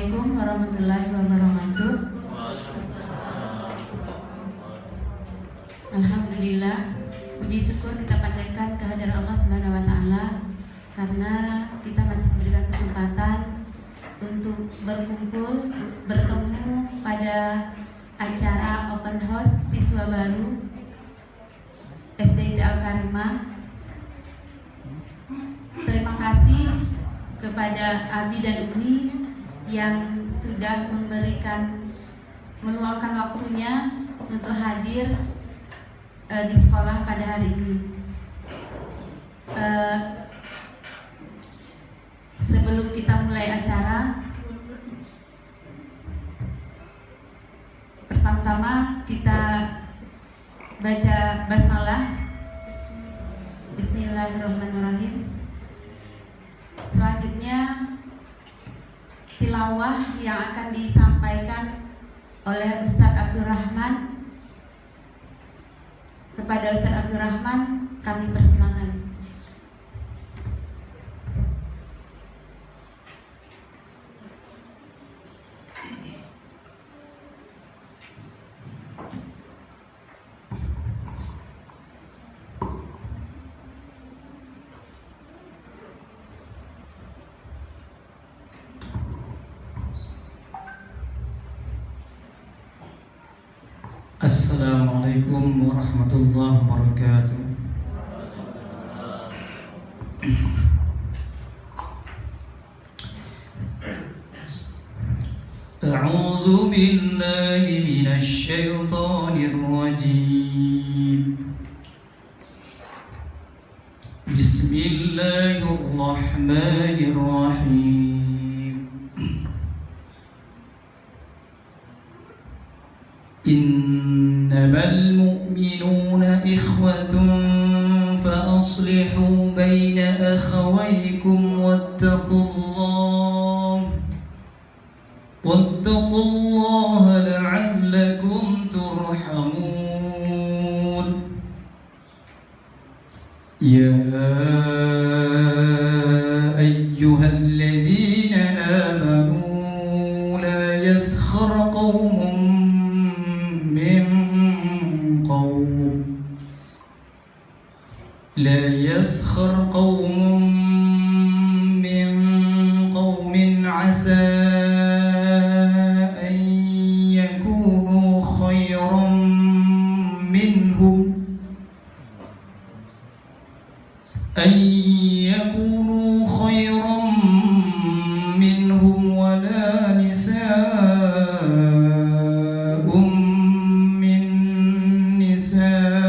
Assalamualaikum warahmatullahi wabarakatuh. Alhamdulillah, puji syukur kita panjatkan kehadiran Allah Subhanahu wa taala karena kita masih diberikan kesempatan untuk berkumpul, bertemu pada acara open house siswa baru SDIT Al-Karimah. Terima kasih kepada Abi dan Umi yang sudah meluangkan waktunya untuk hadir di sekolah pada hari ini. Sebelum kita mulai acara, pertama-tama kita baca basmalah. Bismillahirrahmanirrahim. Selanjutnya tilawah yang akan disampaikan oleh Ustadz Abdurrahman. Kepada Ustadz Abdurrahman kami persilakan. Assalamualaikum warahmatullahi wabarakatuh. A'udzu billahi minasy syaithanir rajim. Bismillahirrahmanirrahim. إنما المؤمنون إخوة فأصلحوا بين أخويكم واتقوا الله لعلكم ترحمون. يا أيها الذين آمنوا لا يسخر قوم من قوم عسى أن يكونوا خيرا منهم ولا نساء من نساء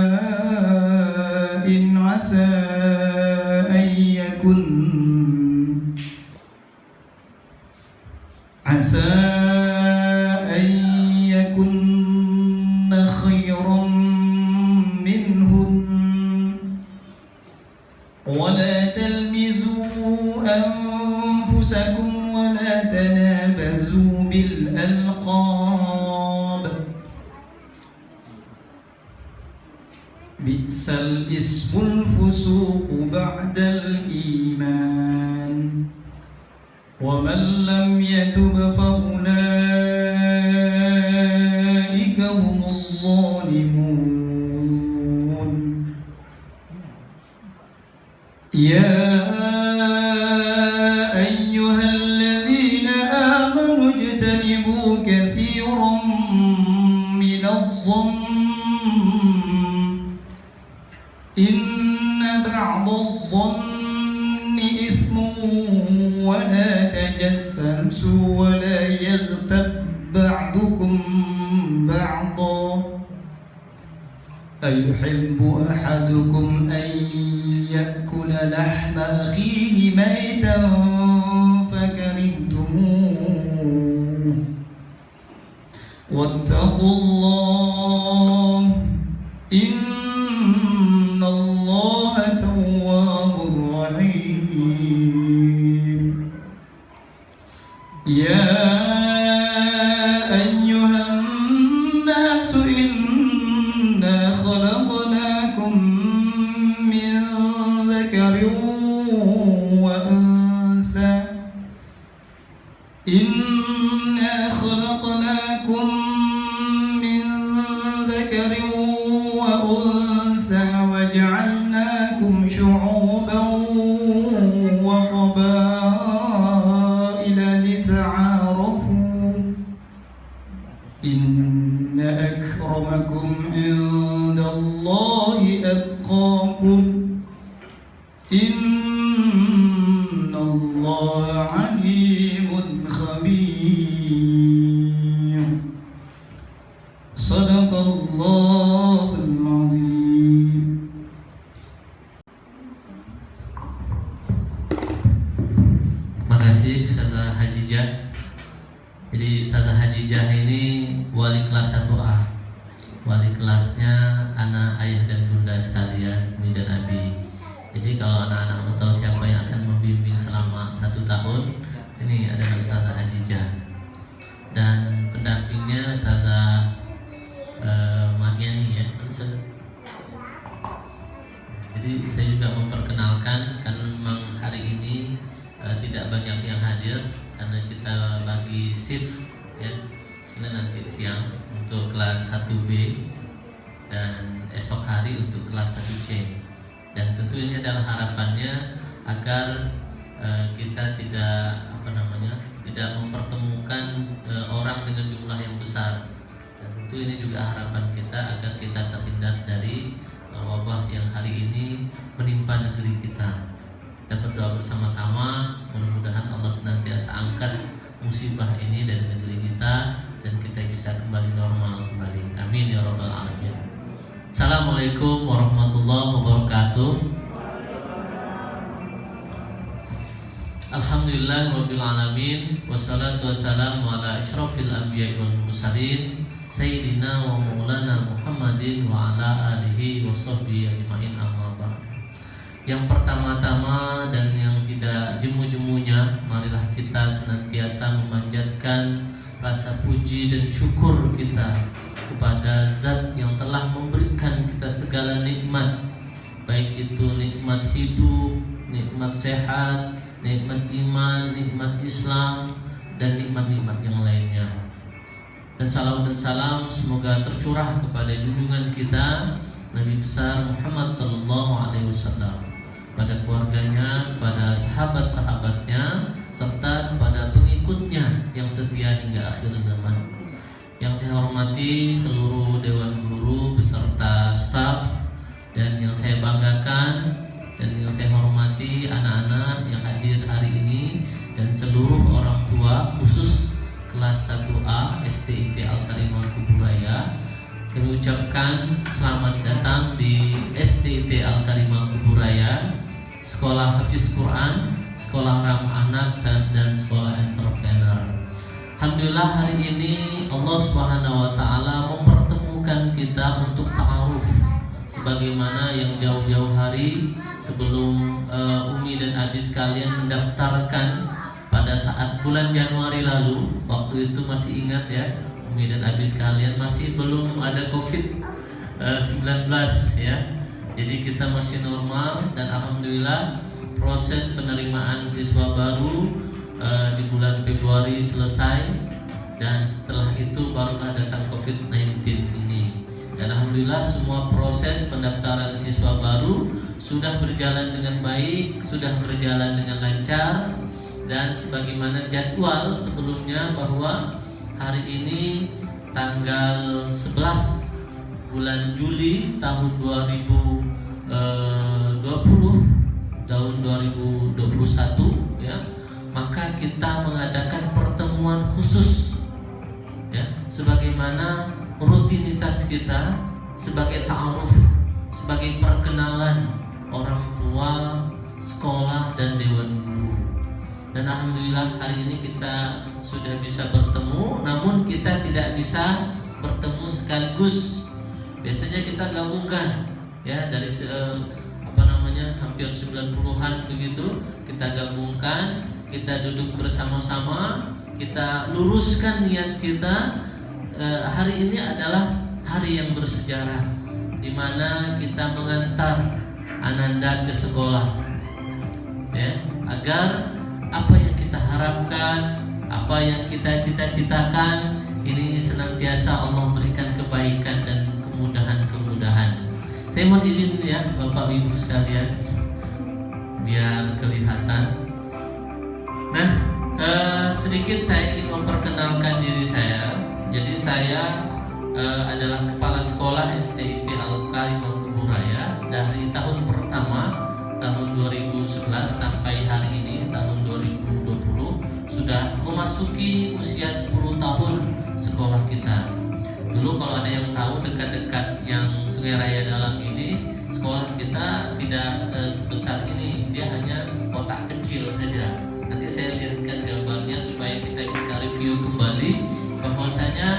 عسى أن يكن خيرا منهن. ولا تلمزوا أنفسكم ولا تنابزوا بالألقاب. بئس الاسم الفسوق بعد الإيمان ومن لم يتب فأولئك هم الظالمون. يا أيها الذين آمنوا اجتنبوا كثيرا من الظن إن بعض الظن إثم ولا تجسسوا ولا يغتب بعضكم بعضا أيحب أحدكم أن يأكل لحم أخيه ميتا فكرهتموه واتقوا الله إن الله تواب رحيم. يا أيها الناس إنا خلقناكم من ذكر وأنثى إن ذكر وأنثى وجعلناكم شعوبا وقبائل لتعارفوا إن أكرمكم عند الله أتقاكم إن الله عليم خبير صدق الله العظيم. Terima kasih Ustazah Hajijah. Jadi Ustazah Hajijah ini wali kelas 1A. Wali kelasnya anak ayah dan bunda sekalian, Umi dan Abi. Jadi kalau anak-anak mau tahu siapa yang akan membimbing selama 1 tahun, ini adalah Ustazah Hajijah. Dan pendampingnya Ustazah Mariani ya. Jadi saya juga memperkenalkan karena memang hari ini tidak banyak yang hadir karena kita bagi shift ya. Ini nanti siang untuk kelas 1B dan esok hari untuk kelas 1C. Dan tentu ini adalah harapannya agar kita tidak tidak mempertemukan orang dengan jumlah yang besar. Dan tentu ini juga harapan kita agar kita terhindar dari wabah yang hari ini menimpa negeri kita. Kita berdoa bersama-sama, mudah-mudahan Allah senantiasa angkat musibah ini dari negeri kita dan kita bisa kembali normal kembali. Amin ya rabbal alamin. Assalamualaikum warahmatullahi wabarakatuh. Alhamdulillah rabbil alamin, wassalatu wassalamu ala asyrafil anbiya'i wal mursalin sayyidina wa maulana Muhammadin wa ala alihi wa sahbihi ajma'in, amma ba'd. Yang pertama-tama dan yang tidak jemu-jemunya, marilah kita senantiasa memanjatkan rasa puji dan syukur kita kepada Zat yang telah memberikan kita segala nikmat, baik itu nikmat hidup, nikmat sehat, nikmat iman, nikmat Islam, dan nikmat-nikmat yang lainnya. Dan salawat dan salam semoga tercurah kepada junjungan kita Nabi besar Muhammad sallallahu alaihi wasallam, pada keluarganya, kepada sahabat-sahabatnya, serta kepada pengikutnya yang setia hingga akhir zaman. Yang saya hormati seluruh Dewan Guru beserta staf, dan yang saya banggakan dan yang saya hormati anak-anak yang hadir hari ini dan seluruh orang tua, khusus kelas 1A STIT Al-Karimah Kuburaya. Kami ucapkan selamat datang di STIT Al-Karimah Kuburaya, Sekolah Hafiz Quran, Sekolah Ramah Anak, dan Sekolah Entrepreneur. Alhamdulillah hari ini Allah Subhanahu wa taala mempertemukan kita untuk ta'aruf, sebagaimana yang jauh-jauh hari sebelum Umi dan Abi sekalian mendaftarkan pada saat bulan Januari lalu. Waktu itu masih ingat ya, Umi dan Abi sekalian, masih belum ada COVID-19 ya. Jadi kita masih normal, dan alhamdulillah proses penerimaan siswa baru di bulan Februari selesai, dan setelah itu barulah datang COVID-19 ini. Dan alhamdulillah semua proses pendaftaran siswa baru sudah berjalan dengan baik, sudah berjalan dengan lancar, dan sebagaimana jadwal sebelumnya bahwa hari ini tanggal 11 bulan Juli tahun 2020 tahun 2021 ya, maka kita mengadakan pertemuan khusus ya, sebagaimana rutinitas kita sebagai ta'aruf, sebagai perkenalan orang tua, sekolah, dan dewan guru. Dan alhamdulillah hari ini kita sudah bisa bertemu, namun kita tidak bisa bertemu sekaligus. Biasanya kita gabungkan ya, dari hampir 90-an begitu, kita gabungkan, kita duduk bersama-sama, kita luruskan niat kita. Hari ini adalah hari yang bersejarah, di mana kita mengantar Ananda ke sekolah ya, agar apa yang kita harapkan, apa yang kita cita-citakan ini senantiasa Allah berikan kebaikan dan kemudahan Saya mohon izin ya Bapak Ibu sekalian, biar kelihatan. Nah, sedikit saya ingin memperkenalkan diri saya. Jadi saya adalah kepala sekolah SDIT Al-Karimah Kuburaya dari tahun pertama tahun 2011 sampai hari ini tahun 2020 sudah memasuki usia 10 tahun sekolah kita. Dulu kalau ada yang tahu dekat-dekat yang Sungai Raya Dalam ini, sekolah kita tidak sebesar ini, dia hanya kotak kecil saja. Nanti saya lihatkan gambarnya supaya kita bisa review kembali bahwasanya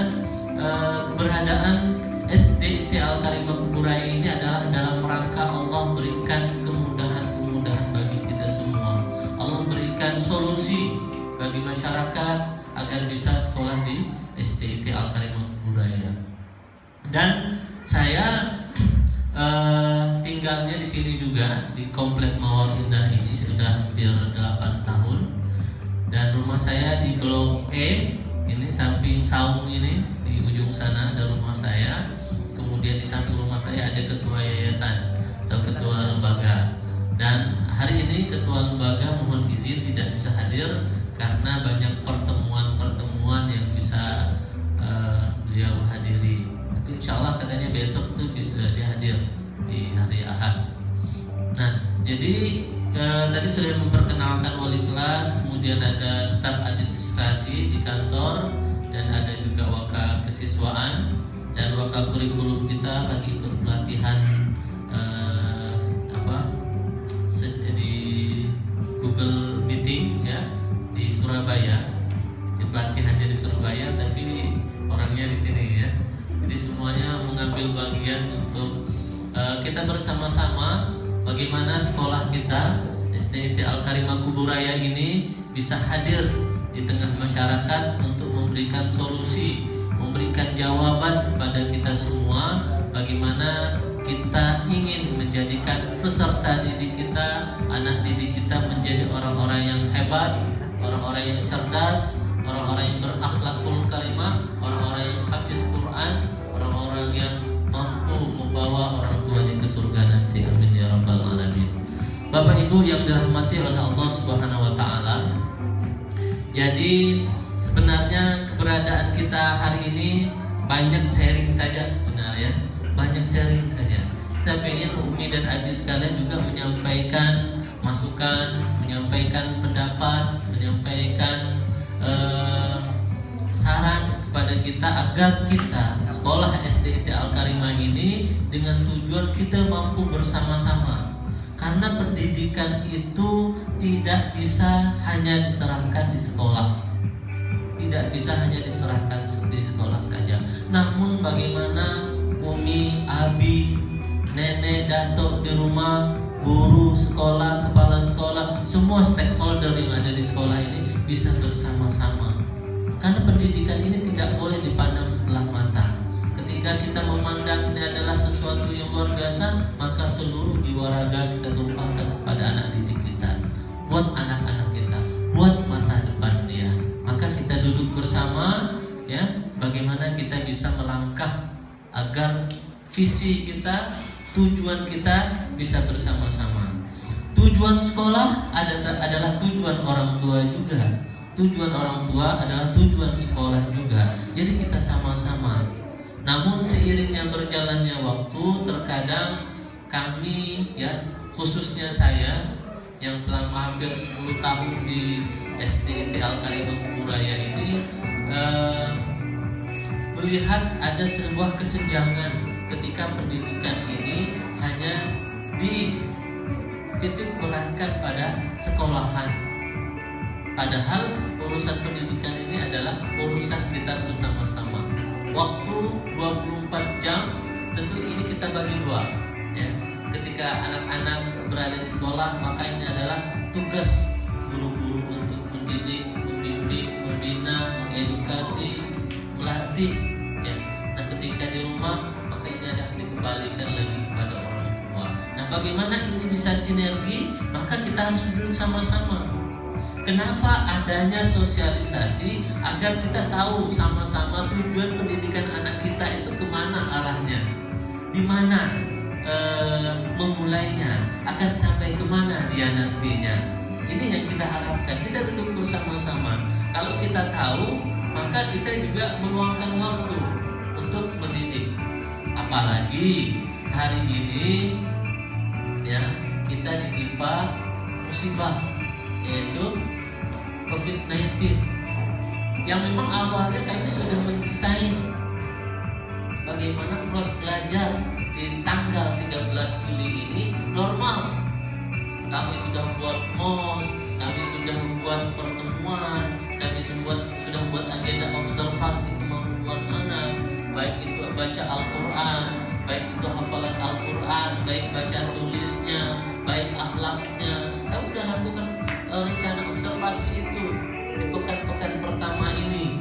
keberadaan SDIT Al-Karimah Kuburaya ini adalah dalam rangka Allah berikan kemudahan-kemudahan bagi kita semua. Allah berikan solusi bagi masyarakat agar bisa sekolah di SDIT Al-Karimah Kuburaya. Dan saya tinggalnya di sini juga di Komplek Mawar Indah ini sudah hampir 8 tahun. Dan rumah saya di Blok E, ini samping saung ini di ujung sana ada rumah saya. Kemudian di samping rumah saya ada ketua yayasan atau ketua lembaga. Dan hari ini ketua lembaga mohon izin tidak bisa hadir karena banyak pertemuan-pertemuan yang bisa beliau hadiri. Tapi insya Allah katanya besok itu bisa dia hadir di hari Ahad. Nah, jadi tadi sudah memperkenalkan wali kelas, kemudian ada staf administrasi di kantor, dan ada juga waka kesiswaan dan waka kurikulum kita lagi ikut pelatihan di Google Meeting ya di Surabaya. Di pelatihannya di Surabaya, tapi orangnya di sini ya. Jadi semuanya mengambil bagian untuk kita bersama-sama bagaimana sekolah kita SDIT Al-Karimah Kuburaya ini bisa hadir di tengah masyarakat untuk memberikan solusi, memberikan jawaban kepada kita semua bagaimana kita ingin menjadikan peserta didik kita, anak didik kita menjadi orang-orang yang hebat, orang-orang yang cerdas, orang-orang yang berakhlakul karimah, orang-orang yang hafiz Quran, orang-orang yang mampu membawa orang tuanya ke surga nanti. Amin ya rabbal alamin. Bapak Ibu yang dirahmati oleh Allah Subhanahu wa taala. Jadi sebenarnya keberadaan kita hari ini banyak sharing saja sebenarnya. Banyak sharing saja. Kita ingin Umi dan Abi sekalian juga menyampaikan masukan, menyampaikan pendapat, menyampaikan saran kepada kita agar kita sekolah SDIT Al-Karimah ini dengan tujuan kita mampu bersama-sama. Karena pendidikan itu tidak bisa hanya diserahkan di sekolah. Tidak bisa hanya diserahkan di sekolah saja. Namun bagaimana Umi, Abi, Nenek, Datuk di rumah, guru sekolah, kepala sekolah, semua stakeholder yang ada di sekolah ini bisa bersama-sama. Karena pendidikan ini tidak boleh dipandang sebelah mata. Ketika kita memandang ini adalah sesuatu yang luar biasa, maka seluruh jiwa raga kita tumpahkan kepada anak didik kita, buat anak-anak kita, buat masa depan dia. Maka kita duduk bersama, ya, bagaimana kita bisa melangkah agar visi kita, tujuan kita bisa bersama-sama. Tujuan sekolah adalah tujuan orang tua juga. Tujuan orang tua adalah tujuan sekolah juga. Jadi kita sama-sama. Namun seiringnya berjalannya waktu, terkadang kami, ya, khususnya saya yang selama hampir 10 tahun di SDIT Al-Karimah Kuburaya ini melihat ada sebuah kesenjangan ketika pendidikan ini hanya dititik beratkan pada sekolahan. Padahal urusan pendidikan ini adalah urusan kita bersama-sama. Waktu 24 jam tentu ini kita bagi dua, ya. Ketika anak-anak berada di sekolah, maka ini adalah tugas guru-guru untuk mendidik, membimbing, membina, mengedukasi, melatih, ya. Nah, ketika di rumah, maka ini ada dikembalikan lagi kepada orang tua. Nah, bagaimana ini bisa sinergi? Maka kita harus duduk sama-sama. Kenapa adanya sosialisasi? Agar kita tahu sama-sama tujuan pendidikan anak kita itu kemana arahnya, di mana, memulainya, akan sampai kemana dia nantinya. Ini yang kita harapkan. Kita duduk bersama-sama. Kalau kita tahu, maka kita juga meluangkan waktu untuk mendidik. Apalagi hari ini ya kita ditimpa musibah, yaitu COVID-19, yang memang awalnya kami sudah mendesain bagaimana proses belajar di tanggal 13 Juli ini normal. Kami sudah buat MOS, kami sudah buat pertemuan, kami sudah buat agenda observasi kemampuan anak, baik itu baca Al-Quran, baik itu hafalan Al-Quran, baik baca tulisnya, baik akhlaknya. Kami sudah lakukan rencana observasi itu di pekan-pekan pertama ini.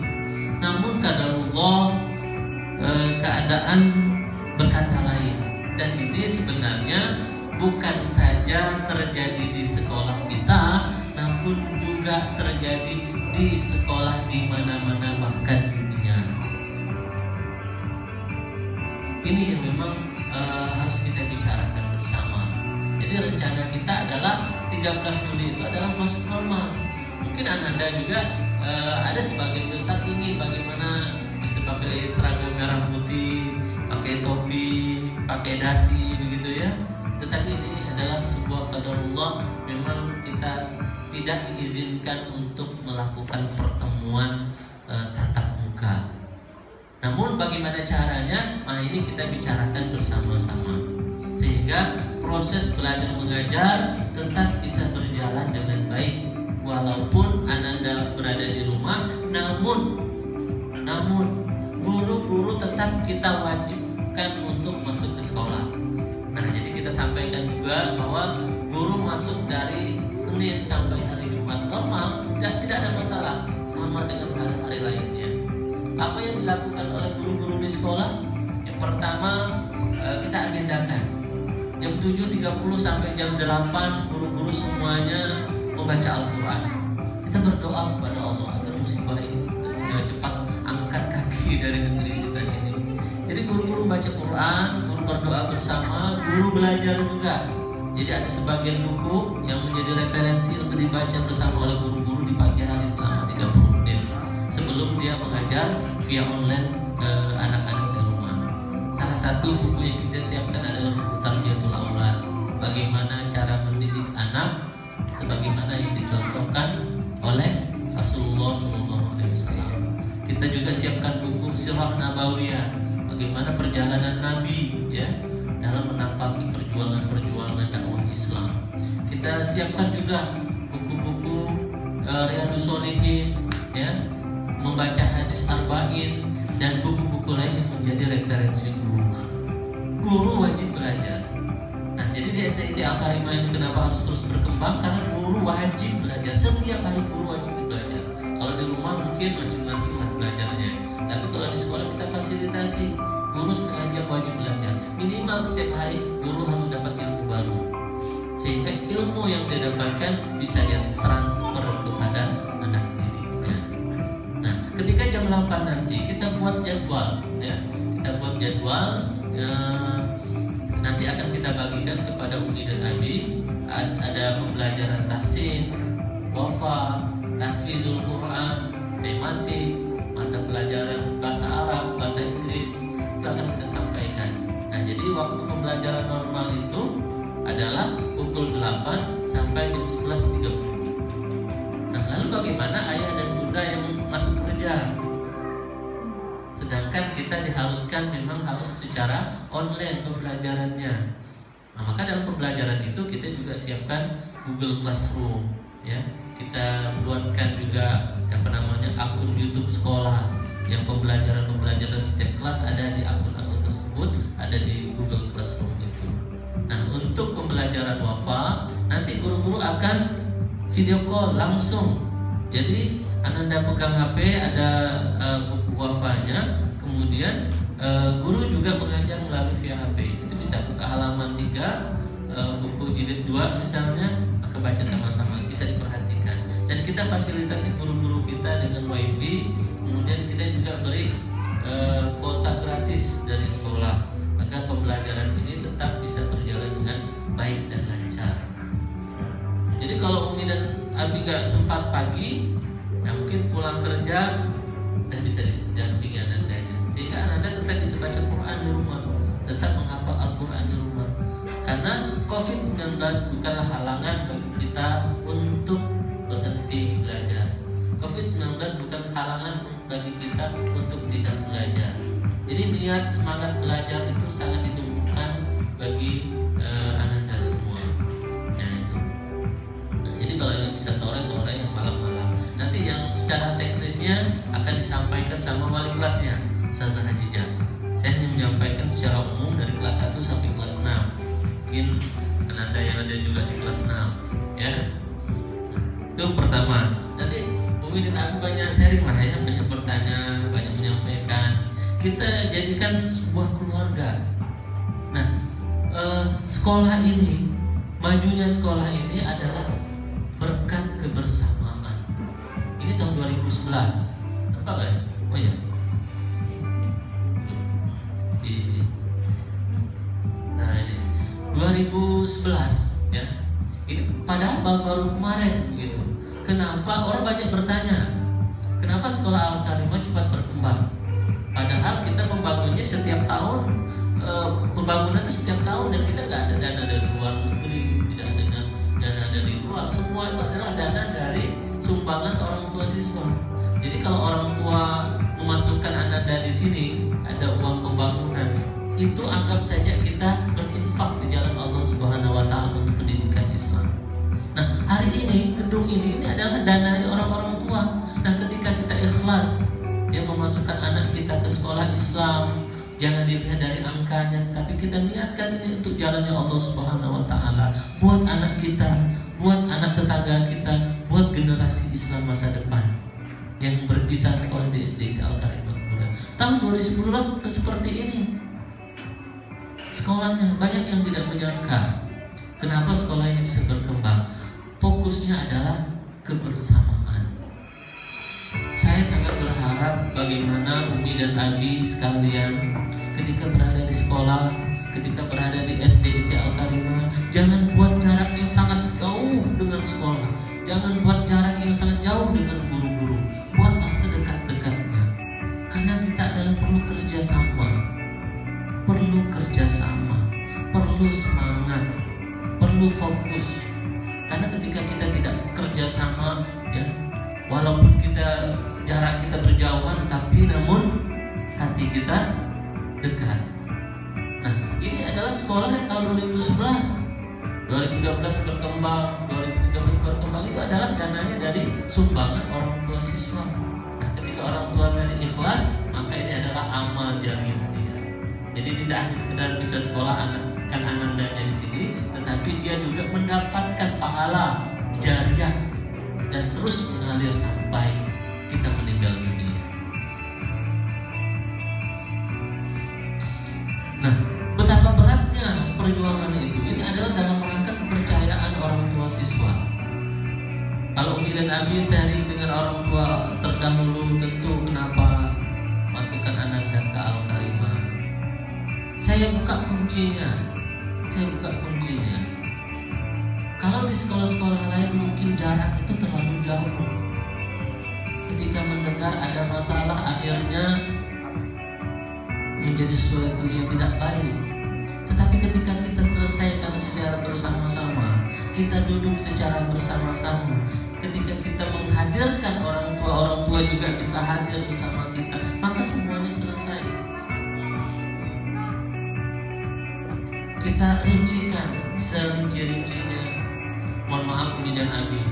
Namun qadarullah, keadaan berkata lain, dan ini sebenarnya bukan saja terjadi di sekolah kita, namun juga terjadi di sekolah di mana-mana bahkan dunia. Ini yang memang harus kita bicarakan bersama. Jadi rencana kita adalah 13 Juli itu adalah masuk normal. Mungkin Anda juga ada sebagian besar ingin bagaimana bisa pakai seragam merah putih, pakai topi, pakai dasi, begitu ya. Tetapi ini adalah sebuah qadarullah, memang kita tidak diizinkan untuk melakukan pertemuan tatap muka. Namun bagaimana caranya? Nah, ini kita bicarakan bersama-sama sehingga proses belajar mengajar tetap bisa berjalan dengan baik walaupun Ananda berada di rumah. Namun guru-guru tetap kita wajibkan untuk masuk ke sekolah. Nah, jadi kita sampaikan juga bahwa guru masuk dari Senin sampai hari Jumat normal, tidak ada masalah, sama dengan hari-hari lainnya. Apa yang dilakukan oleh guru-guru di sekolah? Yang pertama, kita agendakan jam 7.30 sampai jam 8 guru-guru semuanya membaca Al-Quran. Kita berdoa kepada Allah agar musibah ini cepat angkat kaki dari negeri kita ini. Jadi guru-guru baca Quran, guru berdoa bersama, guru belajar juga. Jadi ada sebagian buku yang menjadi referensi untuk dibaca bersama oleh guru-guru di pagi hari selama 30 menit sebelum dia mengajar via online anak-anak di rumah. Salah satu buku yang kita siapkan adalah buku Tarbiyatul Aulad, bagaimana cara mendidik anak sebagaimana yang dicontohkan oleh Rasulullah SAW. Kita juga siapkan buku Sirah Nabawiyah, bagaimana perjalanan Nabi ya dalam menampaki perjuangan dakwah Islam. Kita siapkan juga buku-buku Riyadhus Shalihin ya, membaca hadis arba'in dan buku-buku lain yang menjadi referensi guru. Guru wajib belajar. Nah, jadi di STIT Al-Karimah ini kenapa harus terus berkembang? Karena guru wajib belajar. Setiap hari guru wajib belajar. Kalau di rumah mungkin masing-masing lah belajarnya. Tapi kalau di sekolah kita fasilitasi, guru setengah jam wajib belajar. Minimal setiap hari guru harus dapat ilmu baru, sehingga ilmu yang dia dapatkan bisa dia transfer kepada anak didiknya. Nah, ketika jam 8 nanti kita buat jadwal ya. Kita buat jadwal nanti akan kita bagikan kepada Umi dan Abi. Ada pembelajaran tahsin, wafa, tahfizul Quran, tematik, mata pelajaran bahasa Arab, bahasa Inggris, itu akan kita sampaikan. Nah, jadi waktu pembelajaran normal itu adalah pukul 8 sampai jam 11.30. Nah, lalu bagaimana ayah dan bunda yang masuk kerja? Sedangkan kita diharuskan memang harus secara online pembelajarannya. Nah, maka dalam pembelajaran itu kita juga siapkan Google Classroom ya. Kita buatkan juga akun YouTube sekolah yang pembelajaran setiap kelas ada di akun-akun tersebut, ada di Google Classroom itu. Nah, untuk pembelajaran wafa nanti guru-guru akan video call langsung. Jadi Ananda pegang HP, ada buku wafanya, kemudian guru juga mengajar melalui via HP. Itu bisa buka halaman 3, buku jilid 2 misalnya, maka baca sama-sama, bisa diperhatikan. Dan kita fasilitasi guru-guru kita dengan wifi. Kemudian kita juga beri kuota gratis dari sekolah, maka pembelajaran ini tetap bisa pagi, ya mungkin pulang kerja dan bisa didampingi anandanya, sehingga ananda tetap bisa baca Quran di rumah, tetap menghafal Al-Quran di rumah. Karena COVID-19 bukanlah halangan bagi kita untuk berhenti belajar. COVID-19 bukan halangan bagi kita untuk tidak belajar. Jadi niat semangat belajar itu sangat ditumbuhkan bagi ananda semua. Nah itu. Jadi kalau yang bisa sore-sore, yang malam-malam. Nanti yang secara teknisnya akan disampaikan sama wali kelasnya, Ustazah Hajijah. Saya hanya menyampaikan secara umum dari kelas 1 sampai kelas 6. Mungkin ananda yang ada juga di kelas 6, ya. Itu pertama. Nanti Umi dan aku banyak sharing lah ya, banyak bertanya, banyak menyampaikan. Kita jadikan sebuah keluarga. Nah, sekolah ini, majunya sekolah ini adalah berkat kebersamaan. Ini tahun 2011. Apa ya? Oh ya. Nah ini 2011 ya. Ini padahal baru kemarin gitu. Kenapa orang banyak bertanya? Kenapa sekolah Al-Karimah cepat berkembang? Padahal kita membangunnya setiap tahun, pembangunan itu setiap tahun, dan kita nggak ada dana dari luar negeri, tidak ada dana dari luar. Semua itu adalah dana dari sumbangan orang tua siswa. Jadi kalau orang tua memasukkan ananda di sini, ada uang pembangunan, itu anggap saja kita berinfak di jalan Allah Subhanahu Wa Taala untuk pendidikan Islam. Nah hari ini gedung ini adalah dana dari orang-orang tua. Nah ketika kita ikhlas ya memasukkan anak kita ke sekolah Islam, jangan dilihat dari angkanya, tapi kita niatkan ini untuk jalannya Allah Subhanahu Wa Taala, buat anak kita, buat anak tetangga kita, buat generasi Islam masa depan yang bisa sekolah di SDIT Al-Karimah. Tahun 2011 seperti ini sekolahnya, banyak yang tidak menyangka. Kenapa sekolah ini bisa berkembang? Fokusnya adalah kebersamaan. Saya sangat berharap bagaimana Umi dan Abi sekalian ketika berada di sekolah, ketika berada di SDIT Al-Karimah, jangan buat jarak yang sangat jauh dengan sekolah, jangan buat jarak yang sangat jauh dengan guru-guru, buatlah sedekat-dekatnya. Karena kita adalah perlu kerjasama, perlu semangat, perlu fokus. Karena ketika kita tidak kerjasama, ya, walaupun jarak kita berjauhan, tapi namun hati kita dekat. Nah, ini adalah sekolah yang tahun 2011, 2012 berkembang, 2013 berkembang, itu adalah dananya dari sumbangan orang tua siswa. Nah, ketika orang tua tadi ikhlas, maka ini adalah amal jamiah dia. Jadi tidak hanya sekedar bisa sekolah anandanya di sini, tetapi dia juga mendapatkan pahala jariah dan terus mengalir sampai kita meninggal dunia. Nah, betapa beratnya perjuangan itu. Ini adalah dalam rangka kepercayaan orang tua siswa. Kalau Umi dan Abi sharing dengan orang tua terdahulu, tentu kenapa masukkan ananda ke Al-Karimah. Saya buka kuncinya. Kalau di sekolah-sekolah lain mungkin jarak itu terlalu jauh. Ketika mendengar ada masalah, akhirnya menjadi sesuatu yang tidak baik. Tetapi ketika kita selesaikan secara bersama-sama, kita duduk secara bersama-sama, ketika kita menghadirkan orang tua juga bisa hadir bersama kita, maka semuanya selesai. Kita rincikan serinci-rincinya. Mohon maaf Umi dan Abi,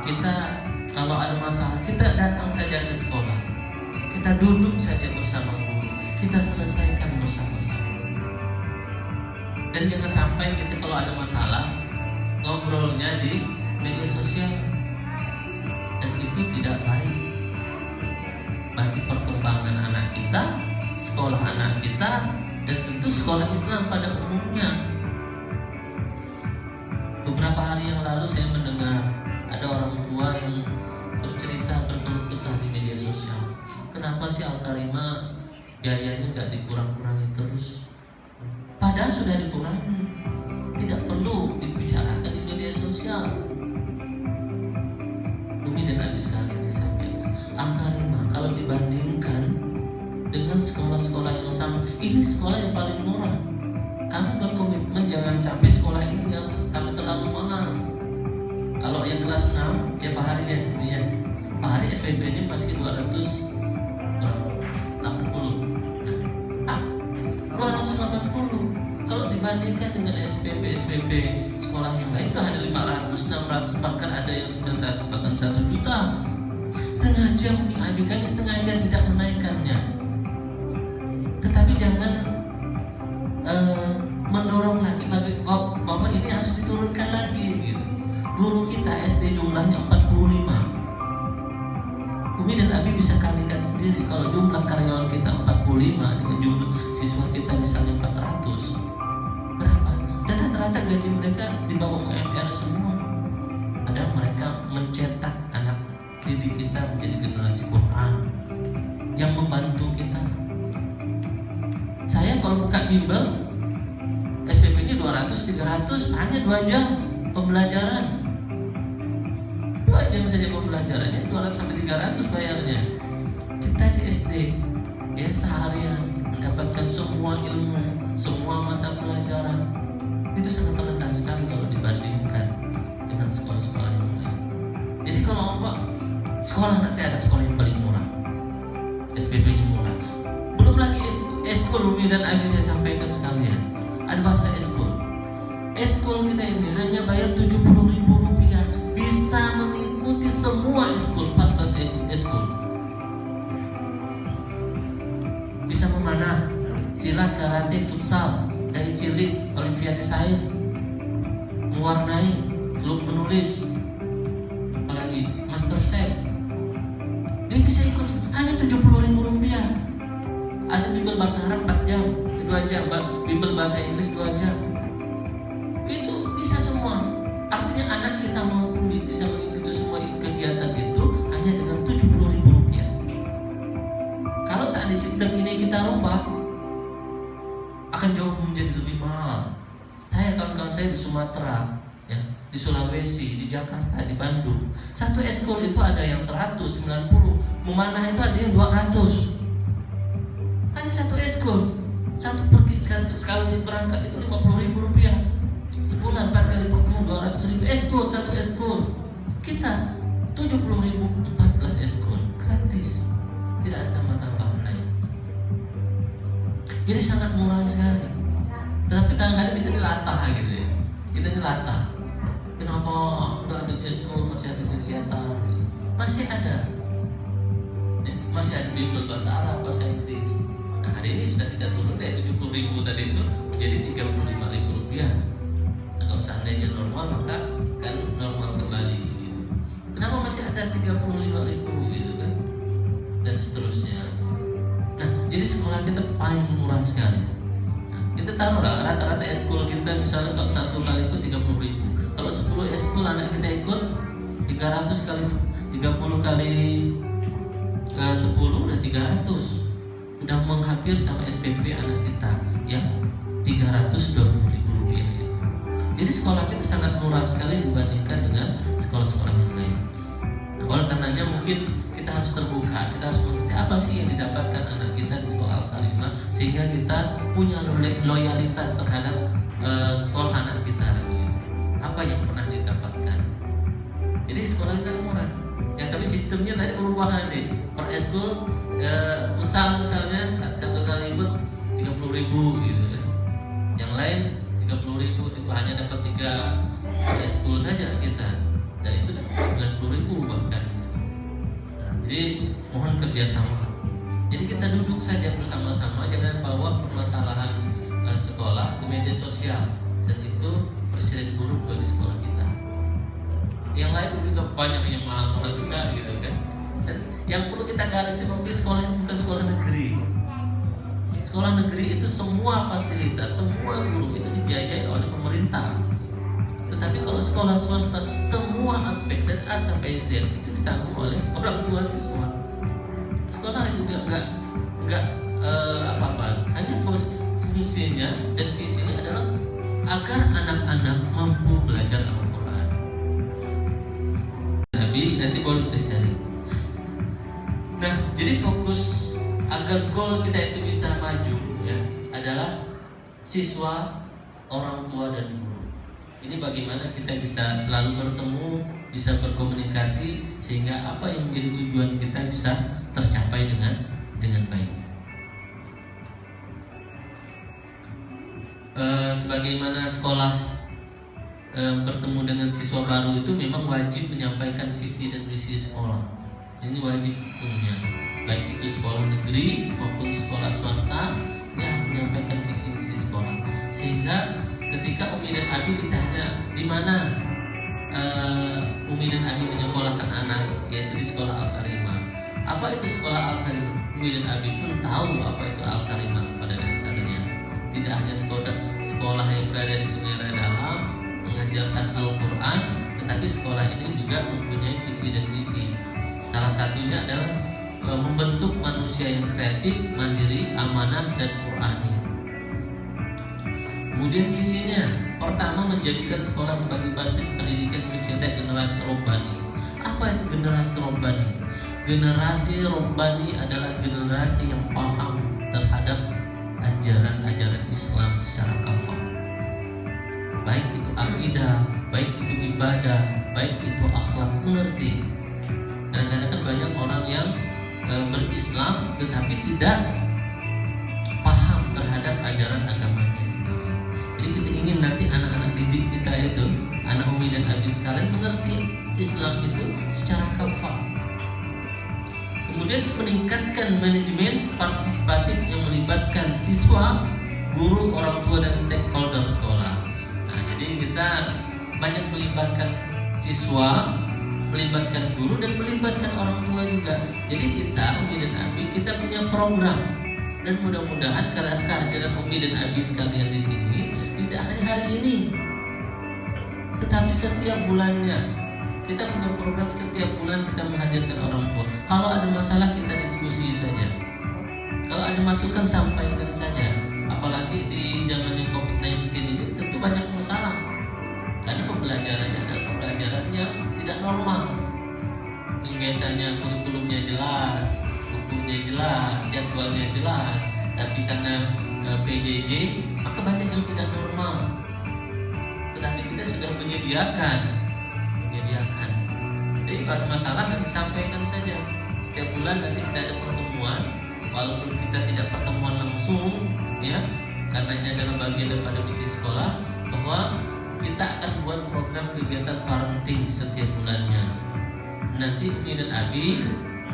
kita kalau ada masalah, kita datang saja ke sekolah, kita duduk saja bersama guru, kita selesaikan bersama-sama. Dan jangan sampai kita kalau ada masalah ngobrolnya di media sosial, dan itu tidak baik bagi perkembangan anak kita, sekolah anak kita, dan tentu sekolah Islam pada umumnya. Beberapa hari yang lalu saya mendengar ada orang tua yang bercerita, berkeluh kesah di media sosial. Kenapa sih Al-Karimah biayanya nggak dikurang-kurangi terus? Padahal sudah dikurangi, tidak perlu dibicarakan di media sosial. Umi dan Abi sama-sama. Ini sekolah yang paling murah. Kami berkomitmen jangan sampai sekolah ini yang sampai terlalu mahal. Kalau yang kelas 6 ya Pak Hari ya, ini ya. Pak Hari SPP-nya masih 280. Nah, 280. Kalau dibandingkan dengan SPP sekolah yang lain itu hanya 500, 600, bahkan ada yang 900, bahkan 1 juta. Sengaja Umi Abi kami sengaja tidak menaikkannya. Tetapi jangan mendorong lagi bahwa ini harus diturunkan lagi gitu. Guru kita SD jumlahnya 45. Umi dan Abi bisa kalikan sendiri kalau jumlah karyawan kita 45 dengan jumlah siswa kita misalnya 400. Berapa? Dan rata-rata gaji mereka di bawah UMR semua. Padahal mereka mencetak anak didik kita menjadi generasi Quran yang membantu kita. Saya kalau buka bimbel SPP-nya 200-300 hanya 2 jam pembelajaran. 2 jam saja pembelajarannya 200-300 bayarnya. Kita di SD ya seharian mendapatkan semua ilmu, semua mata pelajaran. Itu sangat rendah sekali kalau dibandingkan dengan sekolah-sekolah yang lain. Jadi kalau Pak sekolah anak saya ada sekolah yang paling murah, SPP-nya murah. Belum lagi eskul Umi dan Abi saya sampaikan sekalian. Ada bahasa eskul. Eskul kita ini hanya bayar Rp70.000 bisa mengikuti semua eskul, 14 eskul. Bisa memanah, silat, karate, futsal, dari cilik, olimpiade sains, mewarnai, klub menulis, apalagi master chef. Dia bisa ikut hanya Rp70.000. Ada bimbel bahasa Arab 4 jam, 2 jam, bimbel bahasa Inggris 2 jam. Itu bisa semua. Artinya anak kita mau bisa mengikuti semua kegiatan itu hanya dengan Rp70.000. Kalau saat di sistem ini kita rubah, akan jauh menjadi lebih mahal. Saya kawan-kawan saya di Sumatera, ya, di Sulawesi, di Jakarta, di Bandung, satu eskul itu ada yang 190, memanah itu ada yang 200. Hanya satu eskul, satu pergi sekali berangkat itu Rp50.000. Sebulan 4 kali pertemuan 200.000 eskul, satu eskul. Kita 70.000 14 eskul gratis, tidak ada tambah-tambahan lain. Jadi sangat murah sekali. Tapi kadang-kadang kita dilatah gitu ya. Kita dilatah. Kenapa udah ada eskul masih ada kegiatan? Masih ada. Masih ada bimbel bahasa Arab, bahasa Inggris. Nah hari ini sudah kita turun dari 70.000 tadi itu menjadi Rp35.000. Kalau seandainya normal maka kan normal kembali gitu. Kenapa masih ada 35.000 gitu kan? Dan seterusnya. Nah, jadi sekolah kita paling murah sekali. Nah, kita taruh lah rata-rata eskul kita misalnya kalau satu kali ikut 30.000. Kalau 10 eskul anak kita ikut 300 kali 30 kali 10 udah 300. Udah menghampir sama SPP anak kita yang Rp320.000 itu. Jadi sekolah kita sangat murah sekali dibandingkan dengan sekolah-sekolah yang lain. Nah, oleh karenanya mungkin kita harus terbuka, kita harus mengerti apa sih yang didapatkan anak kita di sekolah Al-Karimah sehingga kita punya loyalitas terhadap sekolah anak kita. Apa yang pernah didapatkan? Jadi sekolah kita murah. Jangan sampai sistemnya tadi perubahan nih. Per eskul futsal misalnya satu kali ikut 30.000 gitu kan. Yang lain 30.000 itu hanya dapat 3 eskul saja kita. Dan itu dapat 90.000 bahkan. Jadi mohon kerjasama. Jadi kita duduk saja bersama-sama, jangan bawa permasalahan sekolah ke media sosial. Dan itu presiden buruk bagi sekolah kita. Yang lain juga banyak yang mahal-mahal juga gitu kan. Dan yang perlu kita garis bawahi sekolah ini bukan sekolah negeri. Sekolah negeri itu semua fasilitas, semua guru itu dibiayai oleh pemerintah. Tetapi kalau sekolah swasta, semua aspek dari A sampai Z itu ditanggung oleh orang tua siswa. Sekolah juga enggak apa-apa, hanya fungsinya dan visinya adalah agar anak-anak mampu belajar Al-Quran. Nabi nanti baru kita sharing. Nah, jadi fokus agar goal kita itu bisa maju siswa, orang tua dan guru. Ini bagaimana kita bisa selalu bertemu, bisa berkomunikasi sehingga apa yang menjadi tujuan kita bisa tercapai dengan baik. Sebagaimana sekolah bertemu dengan siswa baru itu memang wajib menyampaikan visi dan misi sekolah. Ini wajib punya, baik itu sekolah negeri maupun sekolah swasta, dia harus menyampaikan visi misi sekolah. Sehingga ketika Umi dan Abi ditanya di mana Umi dan Abi menyekolahkan anak, yaitu di sekolah Al-Karimah. Apa itu sekolah Al-Karimah? Umi dan Abi pun tahu apa itu Al-Karimah pada dasarnya. Tidak hanya sekolah yang berada di Sungai Dalam mengajarkan Al-Quran, tetapi sekolah ini juga mempunyai visi dan misi. Salah satunya adalah membentuk manusia yang kreatif, mandiri, amanah, dan Qurani. Kemudian misinya, pertama menjadikan sekolah sebagai basis pendidikan mencetak generasi robbani. Apa itu generasi robbani? Generasi robbani adalah generasi yang paham terhadap ajaran-ajaran Islam secara kafah. Baik itu akidah, baik itu ibadah, baik itu akhlak, mengerti. Kadang-kadang kan banyak orang yang berislam tetapi tidak paham terhadap ajaran agamanya sendiri. Jadi kita ingin nanti anak-anak didik kita itu, anak Umi dan Abi sekalian, mengerti Islam itu secara kafah. Kemudian meningkatkan manajemen partisipatif yang melibatkan siswa, guru, orang tua, dan stakeholder sekolah. Nah, jadi kita banyak melibatkan siswa, melibatkan guru, dan melibatkan orang tua juga. Jadi kita, Umi dan Abi, kita punya program. Dan mudah-mudahan karena kehadiran Umi dan Abi sekalian di sini tidak hanya hari ini, tetapi setiap bulannya. Kita punya program setiap bulan kita menghadirkan orang tua. Kalau ada masalah kita diskusi saja. Kalau ada masukan sampaikan saja. Apalagi di zamannya COVID-19 ini tentu banyak masalah. Karena pembelajarannya adalah pembelajaran yang tidak normal. Yang biasanya kurikulumnya jelas, bukunya jelas, jadwalnya jelas, tapi karena PJJ maka banyak yang tidak normal. Tetapi kita sudah menyediakan. Jadi kalau masalah nanti sampaikan saja. Setiap bulan nanti kita ada pertemuan, walaupun kita tidak pertemuan langsung, ya, karena ini adalah bagian daripada misi sekolah, bahwa kita akan buat program kegiatan parenting setiap bulannya. Nanti Umi dan Abi,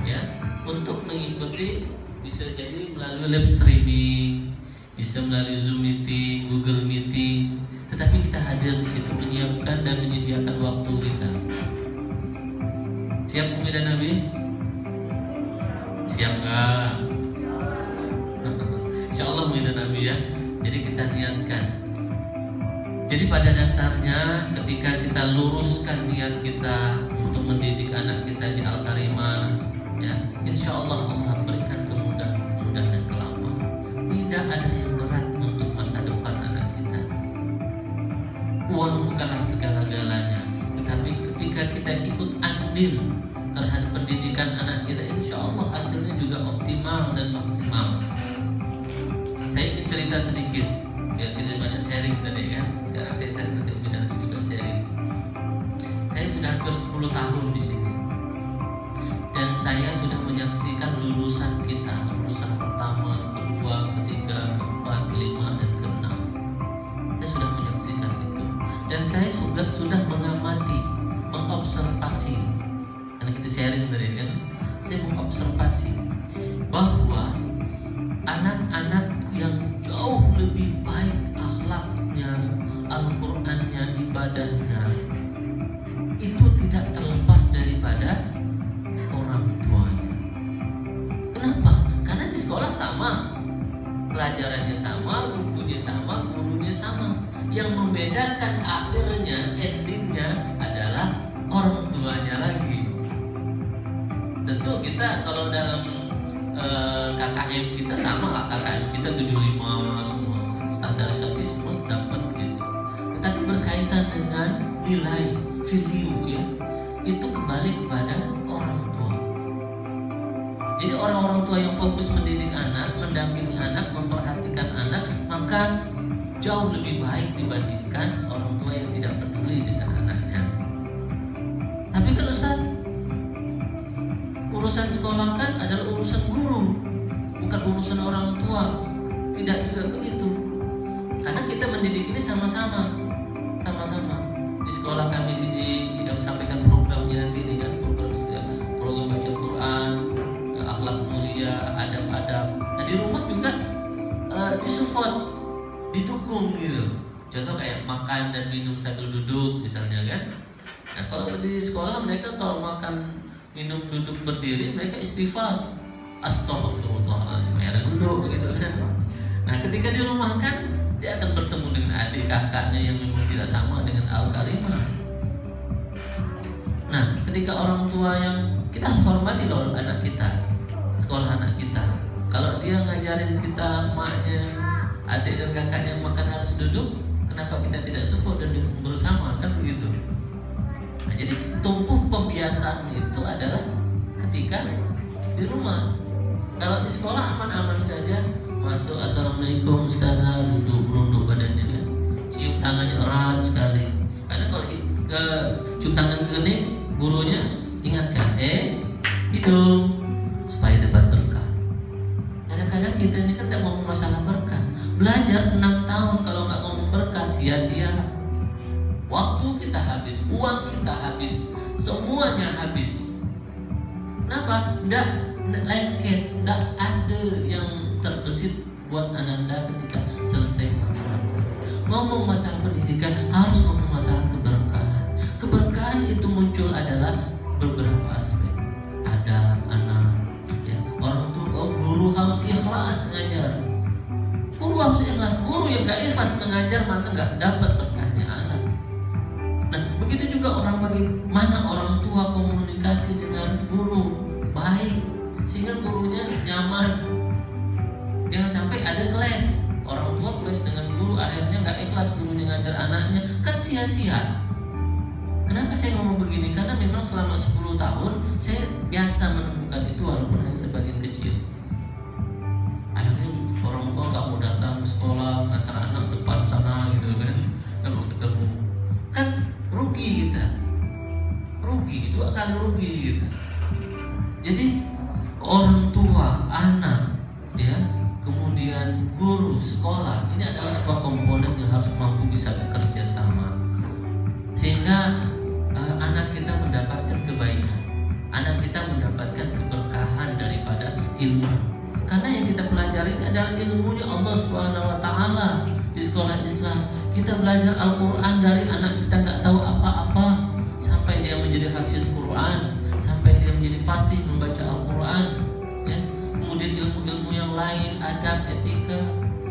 ya, untuk mengikuti bisa jadi melalui live streaming, bisa melalui Zoom meeting, Google meeting. Tetapi kita hadir di situ menyiapkan dan menyediakan waktu kita. Siap Umi dan Abi? Siap nggak? Insya Allah Umi dan Abi ya. Jadi kita niatkan. Jadi pada dasarnya ketika kita luruskan niat kita untuk mendidik anak kita di Al-Karimah, ya, insya Allah Allah berikan kemudahan dan kelapangan. Tidak ada yang berat untuk masa depan anak kita. Uang bukanlah segala-galanya, tetapi ketika kita ikut andil terhadap pendidikan anak kita, insya Allah hasilnya juga optimal dan maksimal. Saya ingin cerita sedikit biar tidak banyak sharing tadi kan. Sekarang saya nanti juga sharing. Saya sudah hampir 10 tahun di sini dan saya sudah menyaksikan lulusan kita, lulusan pertama, kedua, ketiga, keempat, kelima, dan keenam. Saya sudah menyaksikan itu dan saya sudah mengamati, mengobservasi. Karena kita sharing tadi kan, saya mengobservasi bahwa anak-anak yang jauh lebih baik akhlaknya, Al-Qur'annya, ibadahnya, itu tidak terlepas daripada orang tuanya. Kenapa? Karena di sekolah sama, pelajarannya sama, bukunya sama, gurunya sama. Yang membedakan akhirnya, endingnya adalah orang tuanya lagi. Tentu kita kalau dalam KKM kita sama lah, KKM kita 75 semua, standarisasi semua dapat gitu. Tetapi berkaitan dengan nilai, value ya, itu kembali kepada orang tua. Jadi orang-orang tua yang fokus mendidik anak, mendampingi anak, memperhatikan anak, maka jauh lebih baik dibandingkan orang tua yang tidak peduli dengan anaknya. Tapi kan Ustaz, urusan sekolah kan adalah urusan guru, bukan urusan orang tua. Tidak juga begitu. Karena kita mendidik ini sama-sama. Di sekolah kami yang sampaikan programnya nanti ini kan, program baca Quran, akhlak mulia, adab-adab. Nah di rumah juga disupport, didukung gitu. Contoh kayak makan dan minum sambil duduk misalnya kan. Nah kalau di sekolah mereka kalau makan minum duduk berdiri mereka istighfar, astagfirullahaladzim, ya duduk gitu kan. Nah ketika di rumah kan dia akan bertemu dengan adik kakaknya yang memang tidak sama dengan Al-Karimah. Nah ketika orang tua yang kita harus hormati loh anak kita, sekolah anak kita. Kalau dia ngajarin kita maknya adik dan kakaknya makan harus duduk, kenapa kita tidak support dan duduk bersama, kan begitu. Nah, jadi tumpuh pembiasaan itu adalah ketika di rumah. Kalau di sekolah aman-aman saja, masuk assalamualaikum ustazah, duduk badannya kan, cium tangannya erat sekali. Karena kalau cium tangan ke ini, gurunya ingatkan, hidung supaya dapat berkah. Kadang-kadang kita ini kan tidak ngomong masalah berkah. Belajar 6 tahun kalau nggak ngomong berkah sia-sia. Waktu kita habis, uang kita habis, semuanya habis. Kenapa? Nggak lengket, nggak ada yang terbesit buat Ananda ketika selesai melakukan. Ngomong masalah pendidikan harus ngomong masalah keberkahan. Keberkahan itu muncul adalah beberapa aspek. Ada anak, ya, orang tua, guru harus ikhlas ngajar. Guru harus ikhlas. Guru yang gak ikhlas mengajar maka gak dapat berkahnya anak. Nah, begitu juga bagaimana orang tua komunikasi dengan guru baik sehingga gurunya nyaman. Jangan sampai ada kelas, orang tua kelas dengan guru akhirnya gak ikhlas gurunya ngajar anaknya, kan sia-sia. Kenapa saya ngomong begini? Karena memang selama 10 tahun saya biasa menemukan itu walaupun hanya sebagian kecil. Akhirnya orang tua gak mau datang ke sekolah, antar anak depan sana gitu kan, gak mau ketemu. Kan rugi kita, rugi, 2 kali rugi kita. Jadi orang tua, anak, ya, kemudian guru, sekolah, ini adalah sebuah komponen yang harus mampu bisa bekerja sama. Sehingga anak kita mendapatkan kebaikan, anak kita mendapatkan keberkahan daripada ilmu. Karena yang kita pelajari adalah ilmunya Allah Subhanahu wa Ta'ala di sekolah Islam. Kita belajar Al-Quran dari anak kita nggak tahu apa-apa sampai dia menjadi hafiz Quran, sampai dia menjadi fasih membaca Al-Quran, ya. Kemudian ilmu-ilmu yang lain, adab, etika,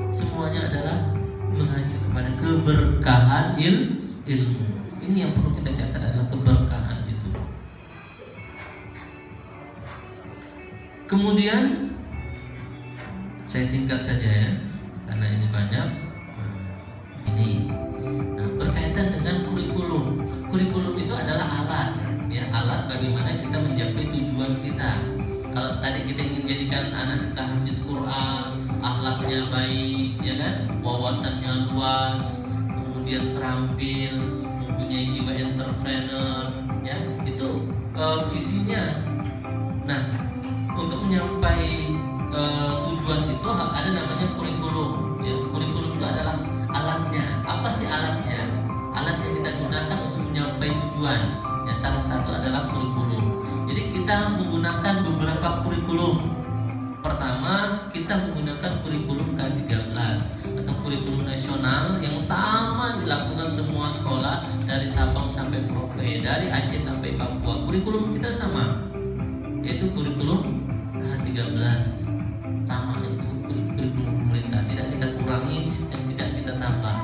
semuanya adalah mengacu kepada keberkahan ilmu. Ini yang perlu kita catat adalah keberkahan itu. Kemudian saya singkat saja ya, karena ini banyak. Nah, berkaitan dengan kurikulum. Kurikulum itu adalah alat, ya, alat bagaimana kita mencapai tujuan kita. Kalau tadi kita ingin jadikan anak kita hafiz Quran, akhlaknya baik, ya kan, wawasannya luas, kemudian terampil, mempunyai jiwa entrepreneur, ya, itu visinya. Nah, untuk mencapai tujuan itu ada namanya kurikulum. Ya, kurikulum itu adalah alatnya. Apa sih alatnya? Alat yang kita gunakan untuk mencapai tujuan. Ya, salah satu adalah kurikulum. Jadi kita menggunakan beberapa kurikulum. Pertama, kita menggunakan kurikulum K13 atau kurikulum nasional yang sama dilakukan semua sekolah dari Sabang sampai Merauke, dari Aceh sampai Papua. Kurikulum kita sama, yaitu kurikulum K13. Sama itu kurikulum pemerintah, tidak kita kurangi dan tidak kita tambah.